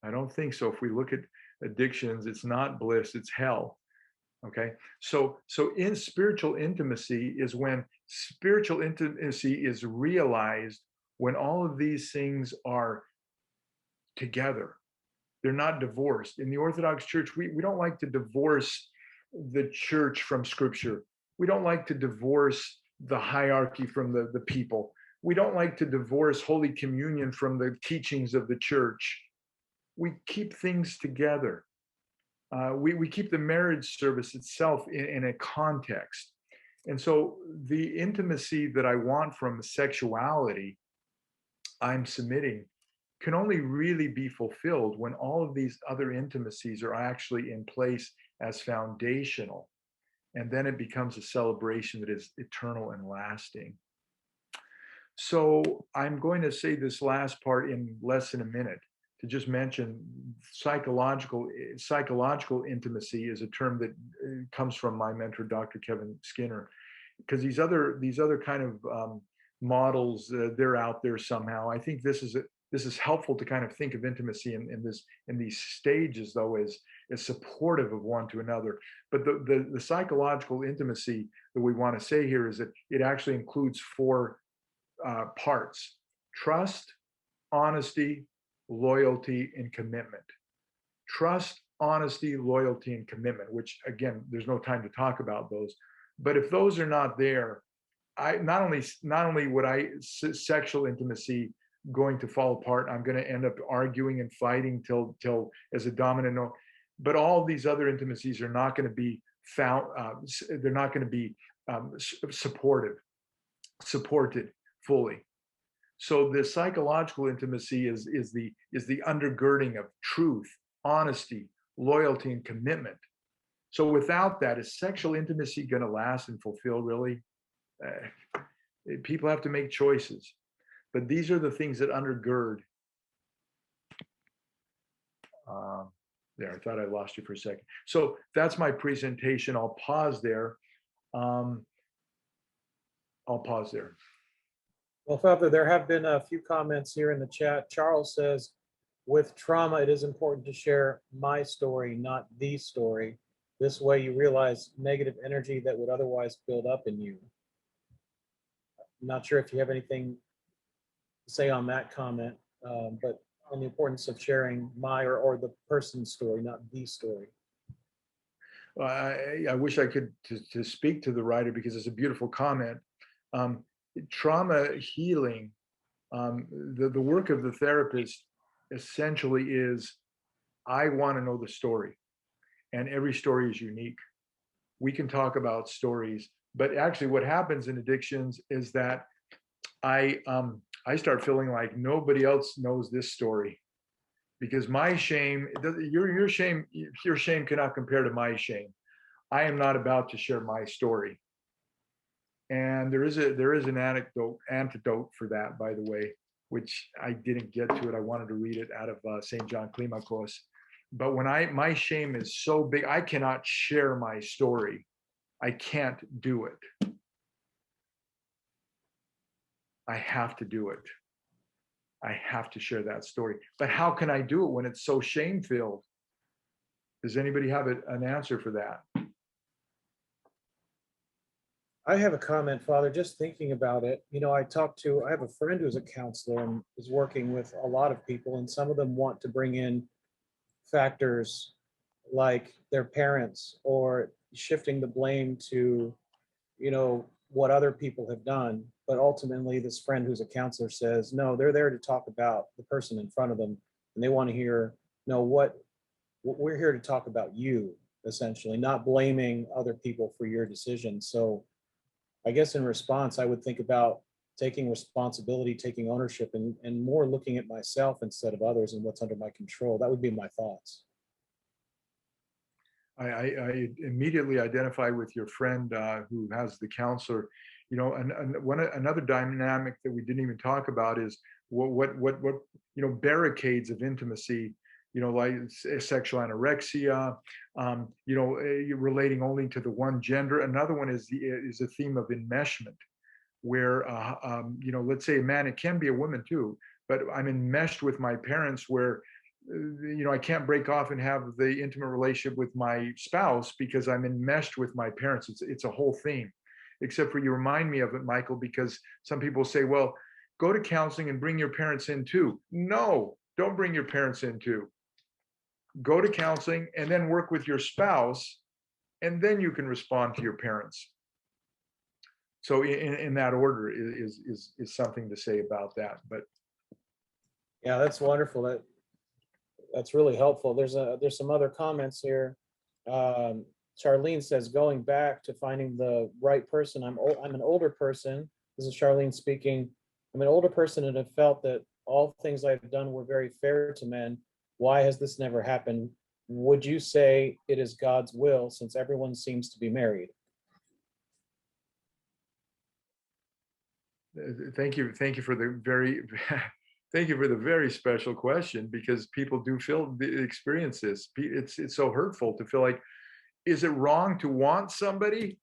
I don't think so. If we look at addictions, it's not bliss, it's hell. Okay. So in spiritual intimacy is when spiritual intimacy is realized, when all of these things are together. They're not divorced. In the Orthodox Church, we don't like to divorce the church from Scripture. We don't like to divorce the hierarchy from the people. We don't like to divorce Holy Communion from the teachings of the church. We keep things together. We keep the marriage service itself in a context. And so the intimacy that I want from sexuality, I'm submitting, can only really be fulfilled when all of these other intimacies are actually in place as foundational. And then it becomes a celebration that is eternal and lasting. So I'm going to say this last part in less than a minute, to just mention psychological intimacy is a term that comes from my mentor, Dr. Kevin Skinner, because these other kind of models, they're out there somehow. I think this is helpful to kind of think of intimacy in these stages, though, as supportive of one to another. But the psychological intimacy that we want to say here is that it actually includes four parts: trust, honesty, loyalty, and commitment. Trust, honesty, loyalty, and commitment, which again, there's no time to talk about those. But if those are not there, not only would sexual intimacy going to fall apart, I'm going to end up arguing and fighting till as a dominant note, but all these other intimacies are not going to be found, they're not going to be supported fully. So the psychological intimacy is the undergirding of truth, honesty, loyalty, and commitment. So without that, is sexual intimacy going to last and fulfill, really? People have to make choices. But these are the things that undergird There, I thought I lost you for a second. So that's my presentation. I'll pause there. I'll pause there. Well, Father, there have been a few comments here in the chat. Charles says, with trauma, it is important to share my story, not the story. This way you realize negative energy that would otherwise build up in you. I'm not sure if you have anything to say on that comment, but on the importance of sharing my or the person's story, not the story. I wish I could to speak to the writer because it's a beautiful comment. Trauma healing, the work of the therapist essentially is, I want to know the story, and every story is unique. We can talk about stories, but actually what happens in addictions is that I start feeling like nobody else knows this story, because my shame, your shame cannot compare to my shame. I am not about to share my story. And there is an antidote for that, by the way, which I didn't get to it. I wanted to read it out of St. John Climacos. But when my shame is so big, I cannot share my story. I can't do it. I have to do it. I have to share that story. But how can I do it when it's so shame-filled? Does anybody have an answer for that? I have a comment, Father, just thinking about it. You know, I have a friend who's a counselor and is working with a lot of people, and some of them want to bring in factors like their parents or shifting the blame to, you know, what other people have done. But ultimately, this friend who's a counselor says, no, they're there to talk about the person in front of them, and they want to hear, no, what we're here to talk about you, essentially, not blaming other people for your decisions. So I guess in response, I would think about taking responsibility, taking ownership, and more looking at myself instead of others and what's under my control. That would be my thoughts. I immediately identify with your friend who has the counselor. You know, and another dynamic that we didn't even talk about is what you know, barricades of intimacy. You know, like sexual anorexia. You know, relating only to the one gender. Another one is the theme of enmeshment, where you know, let's say a man, it can be a woman too, but I'm enmeshed with my parents where you know, I can't break off and have the intimate relationship with my spouse because I'm enmeshed with my parents. It's a whole theme, except for you remind me of it, Michael, because some people say, well, go to counseling and bring your parents in too. No, don't bring your parents in too. Go to counseling and then work with your spouse, and then you can respond to your parents. So in that order is something to say about that. But yeah, that's wonderful. That's really helpful. There's some other comments here. Charlene says, going back to finding the right person. I'm an older person. This is Charlene speaking. I'm an older person and have felt that all things I've done were very fair to men. Why has this never happened? Would you say it is God's will, since everyone seems to be married? Thank you for the very thank you for the very special question, because people do experience this. It's so hurtful to feel like, is it wrong to want somebody?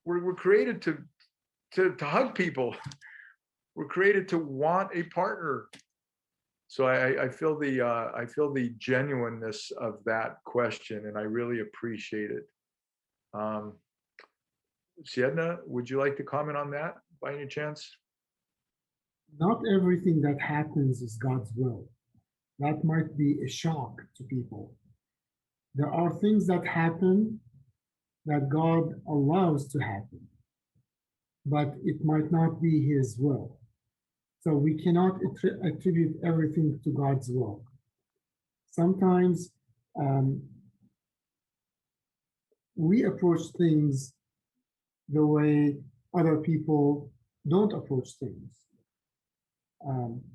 We're created to hug people. We're created to want a partner. So I feel the genuineness of that question, and I really appreciate it. Siedna, would you like to comment on that by any chance? Not everything that happens is God's will. That might be a shock to people. There are things that happen that God allows to happen, but it might not be His will. So we cannot attribute everything to God's will. Sometimes we approach things the way other people don't approach things.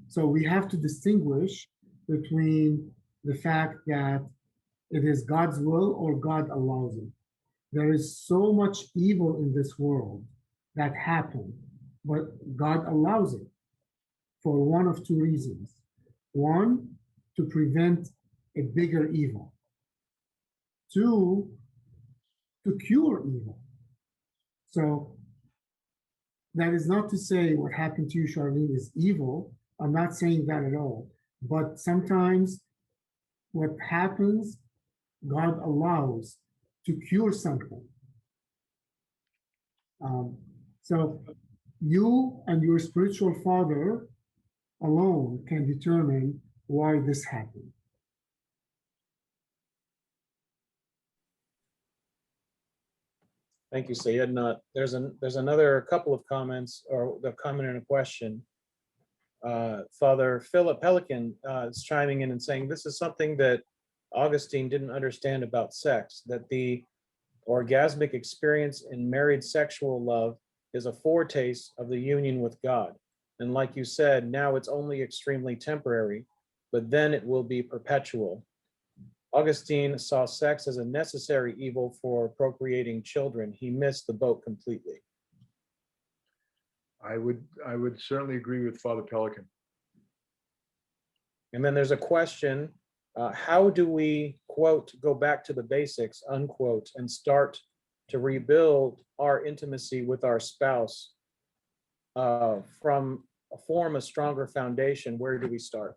So we have to distinguish between the fact that it is God's will or God allows it. There is so much evil in this world that happened, but God allows it for one of two reasons. One, to prevent a bigger evil. Two, to cure evil. So that is not to say what happened to you, Charlene, is evil. I'm not saying that at all. But sometimes what happens, God allows to cure something. So you and your spiritual father alone can determine why this happened. Thank you, Sayed. There's another couple of comments, or the comment and a question. Father Philip Pelican is chiming in and saying this is something that Augustine didn't understand about sex, that the orgasmic experience in married sexual love is a foretaste of the union with God. And like you said, now it's only extremely temporary, but then it will be perpetual. Augustine saw sex as a necessary evil for procreating children. He missed the boat completely. I would certainly agree with Father Pelican. And then there's a question, how do we, quote, go back to the basics, unquote, and start to rebuild our intimacy with our spouse from form a stronger foundation? Where do we start?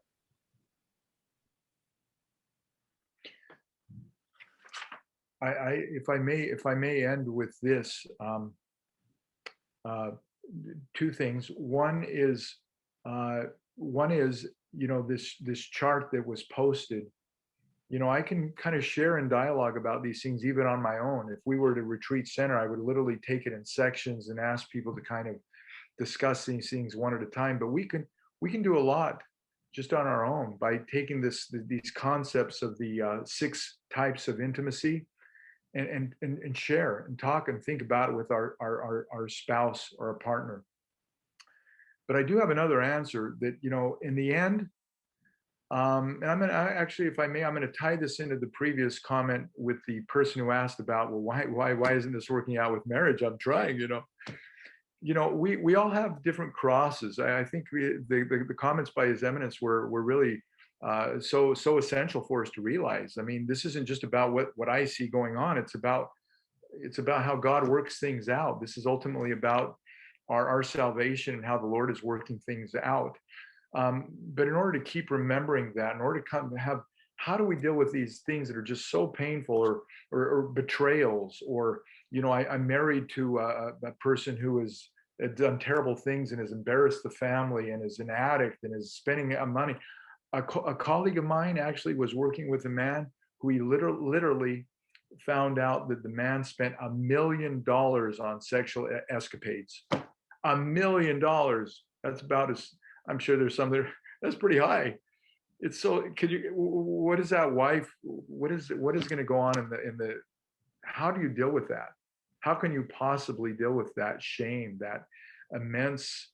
If I may end with this, two things. One is, this chart that was posted. I can kind of share in dialogue about these things even on my own. If we were to retreat center, I would literally take it in sections and ask people to kind of discuss these things one at a time. But we can do a lot just on our own by taking these concepts of the 6 types of intimacy and share and talk and think about it with our spouse or our partner. But I do have another answer that, in the end, and I'm gonna actually, if I may, I'm gonna tie this into the previous comment with the person who asked about, well, why isn't this working out with marriage? I'm trying, we all have different crosses. I think the comments by His Eminence were really so essential for us to realize. I mean, this isn't just about what I see going on. It's about how God works things out. This is ultimately about our salvation and how the Lord is working things out. But in order to keep remembering that, in order to come to have, how do we deal with these things that are just so painful, or betrayals, or I'm married to a person who has done terrible things and has embarrassed the family and is an addict and is spending money. A colleague of mine actually was working with a man who he literally found out that the man spent $1 million on sexual escapades. $1 million. That's about as, I'm sure there's some there. That's pretty high. It's so. What is that wife? What is going to go on in the? How do you deal with that? How can you possibly deal with that shame, that immense,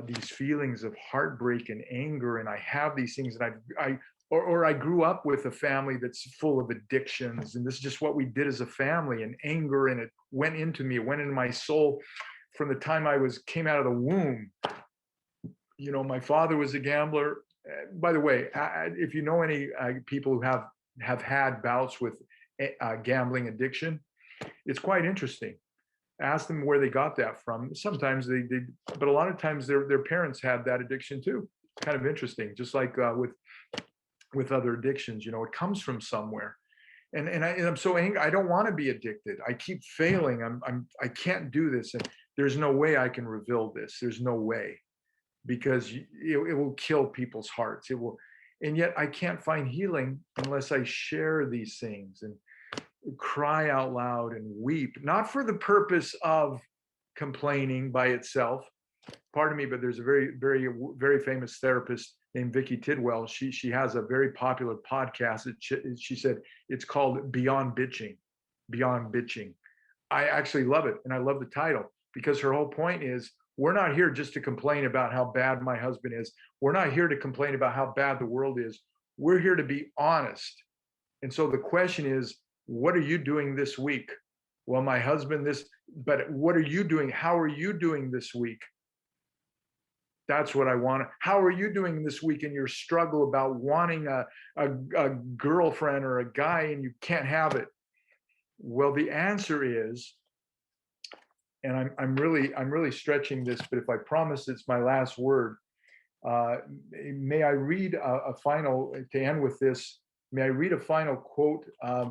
these feelings of heartbreak and anger? And I have these things, and I grew up with a family that's full of addictions, and this is just what we did as a family, and anger, and it went into me, it went into my soul from the time came out of the womb. My father was a gambler. By the way, if you know any people who have had bouts with gambling addiction, it's quite interesting. Ask them where they got that from. Sometimes they did, but a lot of times their parents had that addiction too. Kind of interesting. Just like with other addictions, it comes from somewhere. And I'm so angry. I don't want to be addicted. I keep failing. I can't do this. And there's no way I can reveal this. There's no way, because it will kill people's hearts. It will, and yet I can't find healing unless I share these things and cry out loud and weep, not for the purpose of complaining by itself. Pardon me, but there's a very, very, very famous therapist named Vicky Tidwell. She has a very popular podcast. She said it's called Beyond Bitching. Beyond Bitching. I actually love it, and I love the title, because her whole point is, we're not here just to complain about how bad my husband is. We're not here to complain about how bad the world is. We're here to be honest. And so the question is, what are you doing this week? Well, my husband, but what are you doing? How are you doing this week? That's what I want. How are you doing this week in your struggle about wanting a girlfriend or a guy and you can't have it? Well, the answer is, and I'm really stretching this, but if I promise it's my last word, may I read a final, to end with this, may I read a final quote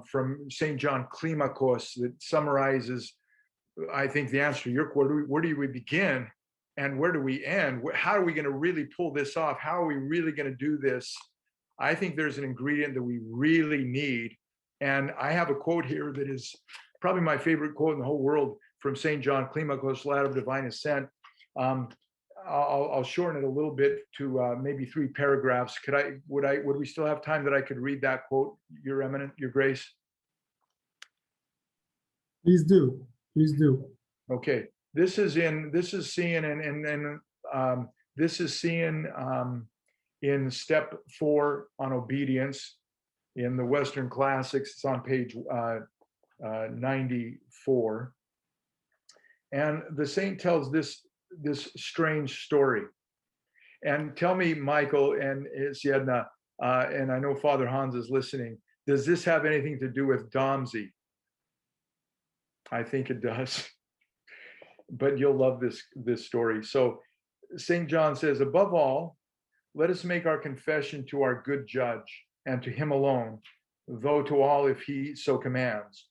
from St. John Climacus that summarizes, I think, the answer to your quote. Where do we begin and where do we end? How are we going to really pull this off? How are we really going to do this? I think there's an ingredient that we really need. And I have a quote here that is probably my favorite quote in the whole world from St. John Climacus, Ladder of Divine Ascent. I'll shorten it a little bit to maybe 3 paragraphs. Would we still have time that I could read that quote, Your Eminence, Your Grace? Please do. Please do. Okay. This is seeing in step 4 on obedience in the Western Classics. It's on page 94. And the saint tells this strange story. And tell me, Michael and Siedna, and I know Father Hans is listening, does this have anything to do with DOMSE? I think it does. But you'll love this story. So St. John says, above all, let us make our confession to our good judge and to him alone, though to all if he so commands.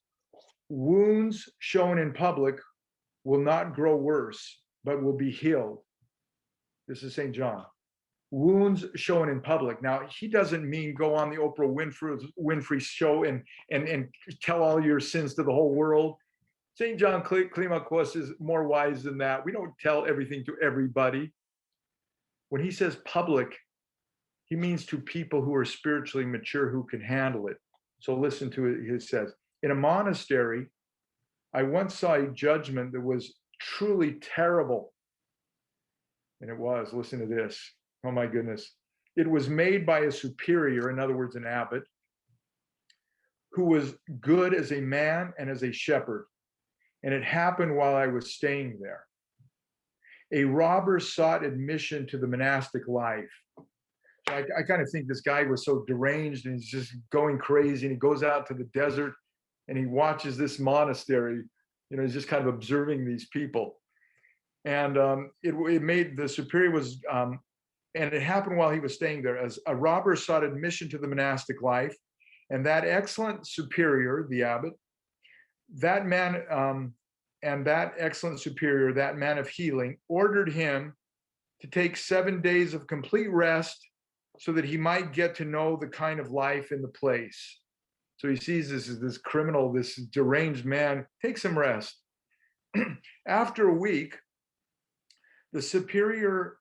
Wounds shown in public will not grow worse, but will be healed. This is St. John. Wounds shown in public. Now, he doesn't mean go on the Oprah Winfrey show and tell all your sins to the whole world. St. John Climacus is more wise than that. We don't tell everything to everybody. When he says public, he means to people who are spiritually mature, who can handle it. So listen to it. He says, in a monastery, I once saw a judgment that was truly terrible. And it was, listen to this. Oh my goodness. It was made by a superior, in other words, an abbot, who was good as a man and as a shepherd. And it happened while I was staying there. A robber sought admission to the monastic life. So I kind of think this guy was so deranged and he's just going crazy, and he goes out to the desert and he watches this monastery. You know, he's just kind of observing these people. And it made the superior was, and it happened while he was staying there, as a robber sought admission to the monastic life. And that excellent superior, the abbot, that man, and that excellent superior, that man of healing, ordered him to take 7 days of complete rest so that he might get to know the kind of life in the place. So he sees this criminal, this deranged man, take some rest. After a week, the superior,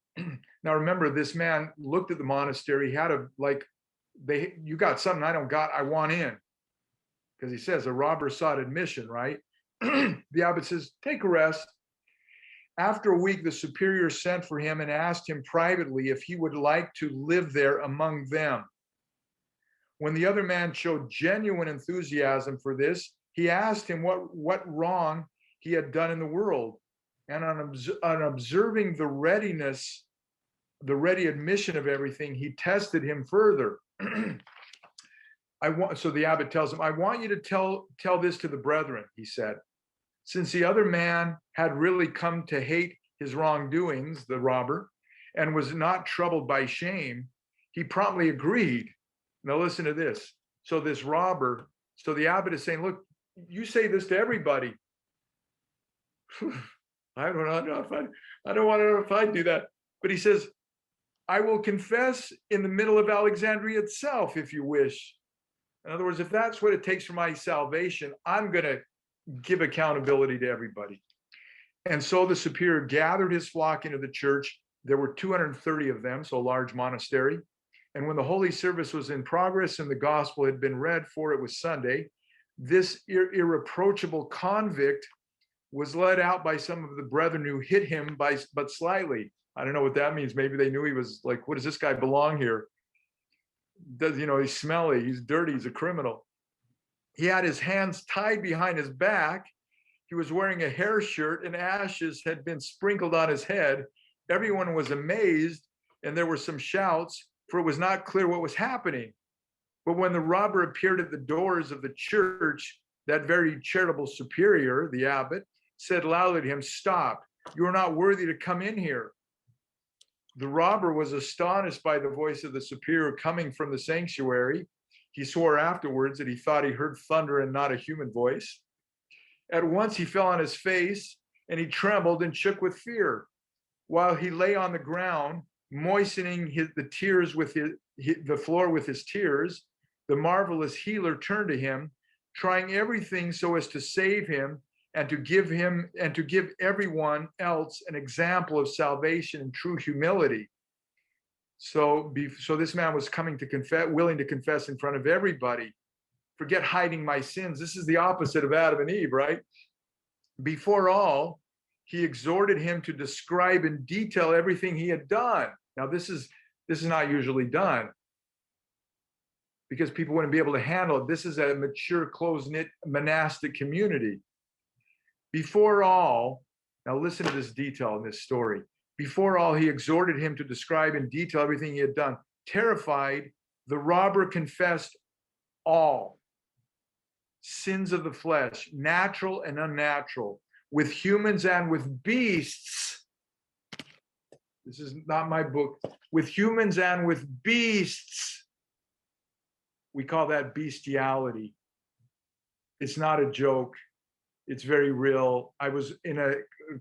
now remember, this man looked at the monastery, he had you got something I don't got, I want in. Because he says a robber sought admission, right? The abbot says, take a rest. After a week, the superior sent for him and asked him privately if he would like to live there among them. When the other man showed genuine enthusiasm for this, he asked him what wrong he had done in the world. And on observing the ready admission of everything, he tested him further. So the abbot tells him, I want you to tell this to the brethren, he said. Since the other man had really come to hate his wrongdoings, the robber, and was not troubled by shame, he promptly agreed. Now listen to this. So this robber, so the abbot is saying, look, you say this to everybody. I don't know if I'd do that. But he says, I will confess in the middle of Alexandria itself, if you wish. In other words, if that's what it takes for my salvation, I'm going to give accountability to everybody. And so the superior gathered his flock into the church. There were 230 of them, so a large monastery. And when the holy service was in progress and the gospel had been read, for it was Sunday, this irreproachable convict was led out by some of the brethren who hit him but slightly. I don't know what that means. Maybe they knew he was like, what does this guy belong here? He's smelly, he's dirty, he's a criminal. He had his hands tied behind his back. He was wearing a hair shirt and ashes had been sprinkled on his head. Everyone was amazed, and there were some shouts, for it was not clear what was happening. But when the robber appeared at the doors of the church, that very charitable superior, the abbot, said loudly to him, "Stop, you are not worthy to come in here." The robber was astonished by the voice of the superior coming from the sanctuary. He swore afterwards that he thought he heard thunder and not a human voice. At once he fell on his face, and he trembled and shook with fear. While he lay on the ground, moistening the tears with the floor with his tears, the marvelous healer turned to him, trying everything so as to save him and to give everyone else an example of salvation and true humility. So this man was coming to confess, willing to confess in front of everybody. Forget hiding my sins. This is the opposite of Adam and Eve, right? Before all, he exhorted him to describe in detail everything he had done. Now, this is not usually done because people wouldn't be able to handle it. This is a mature, close-knit monastic community. Before all, now listen to this detail in this story. Before all, he exhorted him to describe in detail everything he had done. Terrified, the robber confessed all sins of the flesh, natural and unnatural, with humans and with beasts. This is not my book. With humans and with beasts. We call that bestiality. It's not a joke. It's very real. I was in a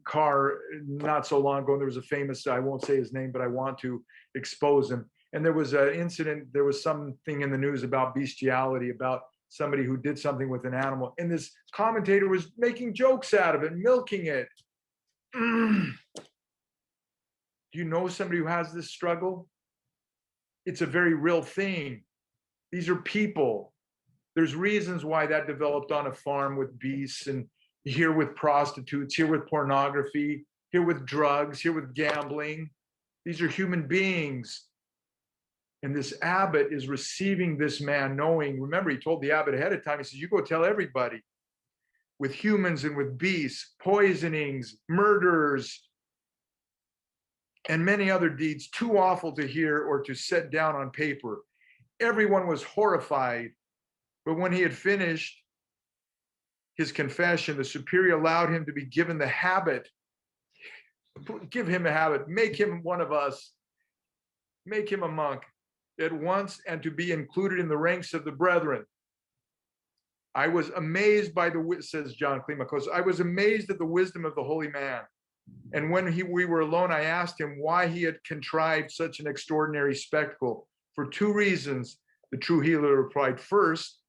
car not so long ago, and there was a famous, I won't say his name, but I want to expose him. And there was an incident, there was something in the news about bestiality, about somebody who did something with an animal. And this commentator was making jokes out of it, milking it. Do you know somebody who has this struggle? It's a very real thing. These are people. There's reasons why that developed on a farm with beasts, and here with prostitutes, here with pornography, here with drugs, here with gambling. These are human beings. And this abbot is receiving this man knowing, remember, he told the abbot ahead of time, he says, you go tell everybody. With humans and with beasts, poisonings, murders, and many other deeds too awful to hear or to set down on paper. Everyone was horrified. But when he had finished his confession, the superior allowed him to be given the habit. Give him a habit. Make him one of us. Make him a monk at once, and to be included in the ranks of the brethren. I was amazed by says John Climacos, I was amazed at the wisdom of the holy man. And when we were alone, I asked him why he had contrived such an extraordinary spectacle. For two reasons, the true healer replied. First,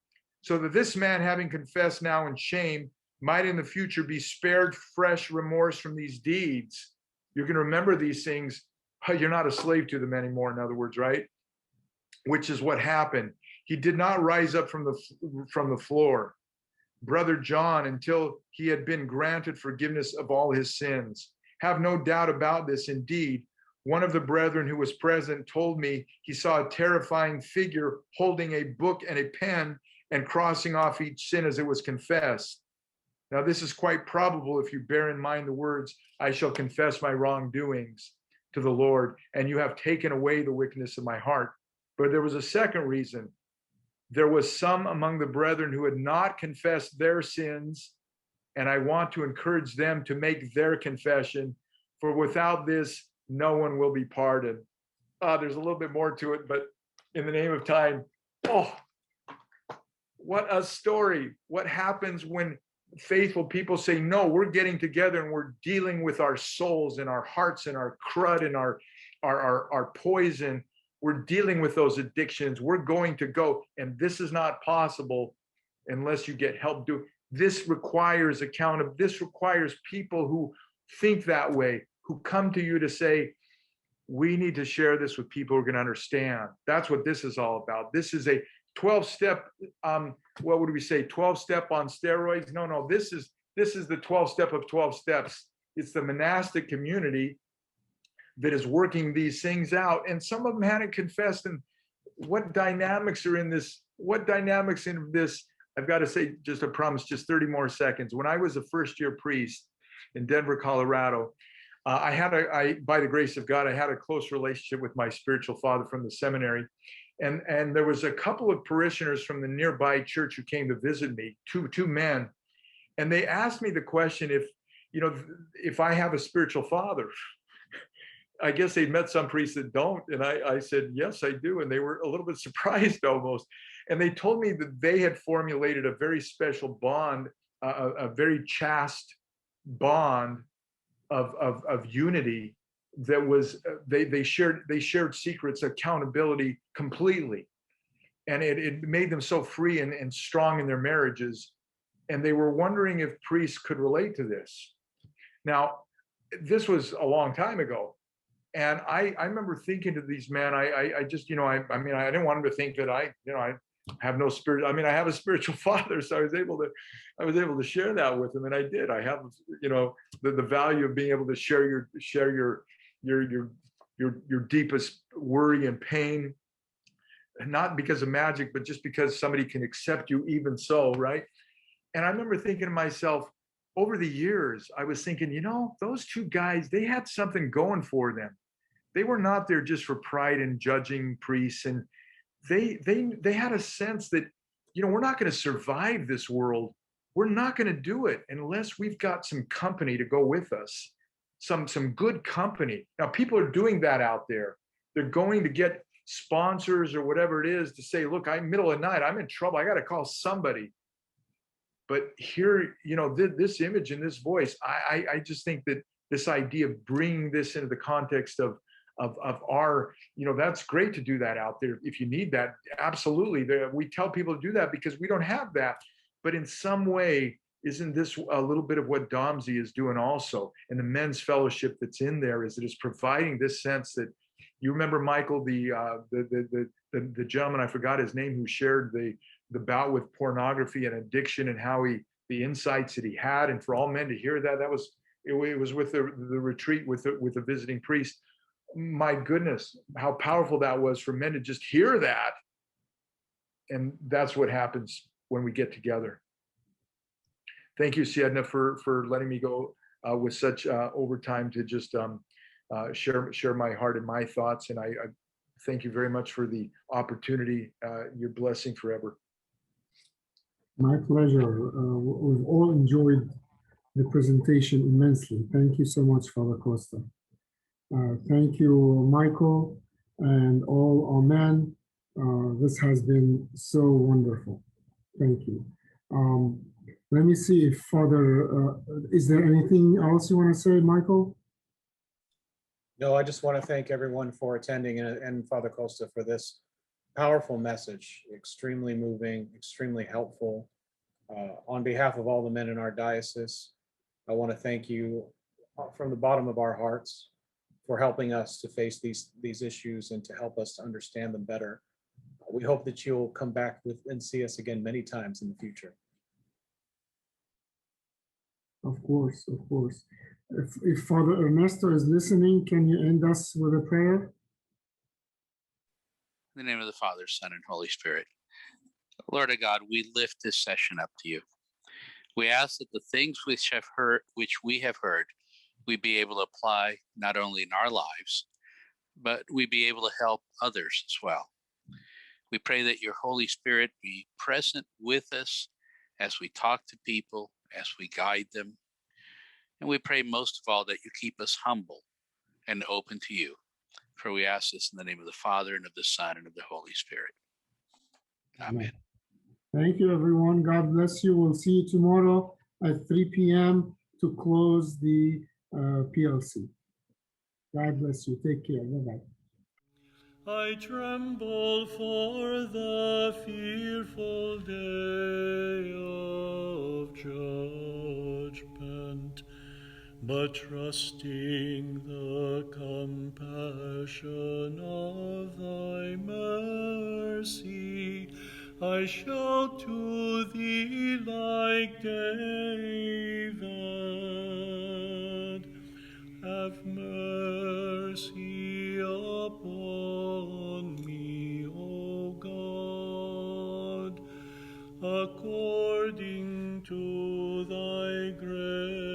so that this man, having confessed now in shame, might in the future be spared fresh remorse from these deeds. You can remember these things. You're not a slave to them anymore, in other words, right? Which is what happened. He did not rise up from the floor, Brother John, until he had been granted forgiveness of all his sins. Have no doubt about this. Indeed, one of the brethren who was present told me he saw a terrifying figure holding a book and a pen and crossing off each sin as it was confessed. Now, this is quite probable if you bear in mind the words, I shall confess my wrongdoings to the Lord, and you have taken away the wickedness of my heart. But there was a second reason. There was some among the brethren who had not confessed their sins, and I want to encourage them to make their confession, for without this, no one will be pardoned. There's a little bit more to it, but in the name of time, what a story. What happens when faithful people say, no, we're getting together and we're dealing with our souls and our hearts and our crud and our poison. We're dealing with those addictions. We're going to go. And this is not possible unless you get help do. This requires this requires people who think that way, who come to you to say, we need to share this with people who are going to understand. That's what this is all about. This is a 12-step, what would we say, 12-step on steroids? No, this is the 12-step of 12 steps. It's the monastic community that is working these things out. And some of them hadn't confessed. And what dynamics are in this? What dynamics in this? I've got to say, just a promise, just 30 more seconds. When I was a first-year priest in Denver, Colorado, by the grace of God, I had a close relationship with my spiritual father from the seminary. And there was a couple of parishioners from the nearby church who came to visit me, two men. And they asked me the question if I have a spiritual father. I guess they'd met some priests that don't. And I said, yes, I do. And they were a little bit surprised almost. And they told me that they had formulated a very special bond, a very chaste bond of unity that was they shared secrets, accountability completely, and it made them so free and strong in their marriages. And they were wondering if priests could relate to this. Now, this was a long time ago, and I remember thinking to these men, I just I didn't want them to think that I have no spirit. I mean, I have a spiritual father, so I was able to share that with them, and I did. I have the value of being able to share your deepest worry and pain, not because of magic, but just because somebody can accept you even so, right? And I remember thinking to myself, over the years, I was thinking, those two guys, they had something going for them. They were not there just for pride and judging priests, and they had a sense that we're not going to survive this world. We're not going to do it unless we've got some company to go with us, some good company. Now, people are doing that out there. They're going to get sponsors or whatever it is to say, look, I'm middle of the night, I'm in trouble, I got to call somebody. But here, this image and this voice, I just think that this idea of bringing this into the context of our, that's great to do that out there. If you need that, absolutely. We tell people to do that because we don't have that. But in some way, isn't this a little bit of what DOMSE is doing also? And the men's fellowship that's in there is that it's providing this sense that, you remember, Michael, the gentleman, I forgot his name, who shared the bout with pornography and addiction, and how the insights that he had, and for all men to hear that was with the retreat with the visiting priest. My goodness, how powerful that was for men to just hear that. And that's what happens when we get together. Thank you, Siedna, for letting me go with such overtime to just share my heart and my thoughts. And I thank you very much for the opportunity. Your blessing forever. My pleasure. We've all enjoyed the presentation immensely. Thank you so much, Father Costa. Thank you, Michael, and all our men. This has been so wonderful. Thank you. Let me see if Father, is there anything else you want to say, Michael? No, I just want to thank everyone for attending, and Father Costa for this powerful message, extremely moving, extremely helpful. On behalf of all the men in our diocese, I want to thank you from the bottom of our hearts for helping us to face these issues and to help us to understand them better. We hope that you'll come back and see us again many times in the future. Of course, of course. If Father Ernesto is listening, can you end us with a prayer? In the name of the Father, Son, and Holy Spirit. Lord of God, we lift this session up to you. We ask that the things which we have heard, we be able to apply not only in our lives, but we be able to help others as well. We pray that your Holy Spirit be present with us as we talk to people, as we guide them. And we pray most of all that you keep us humble and open to you. For we ask this in the name of the Father, and of the Son, and of the Holy Spirit. Amen. Thank you, everyone. God bless you. We'll see you tomorrow at 3 p.m. to close the PLC. God bless you. Take care. Bye-bye. I tremble for the fearful day of judgment, but trusting the compassion of thy mercy, I shout to thee like David, have mercy upon me, O God, according to thy grace.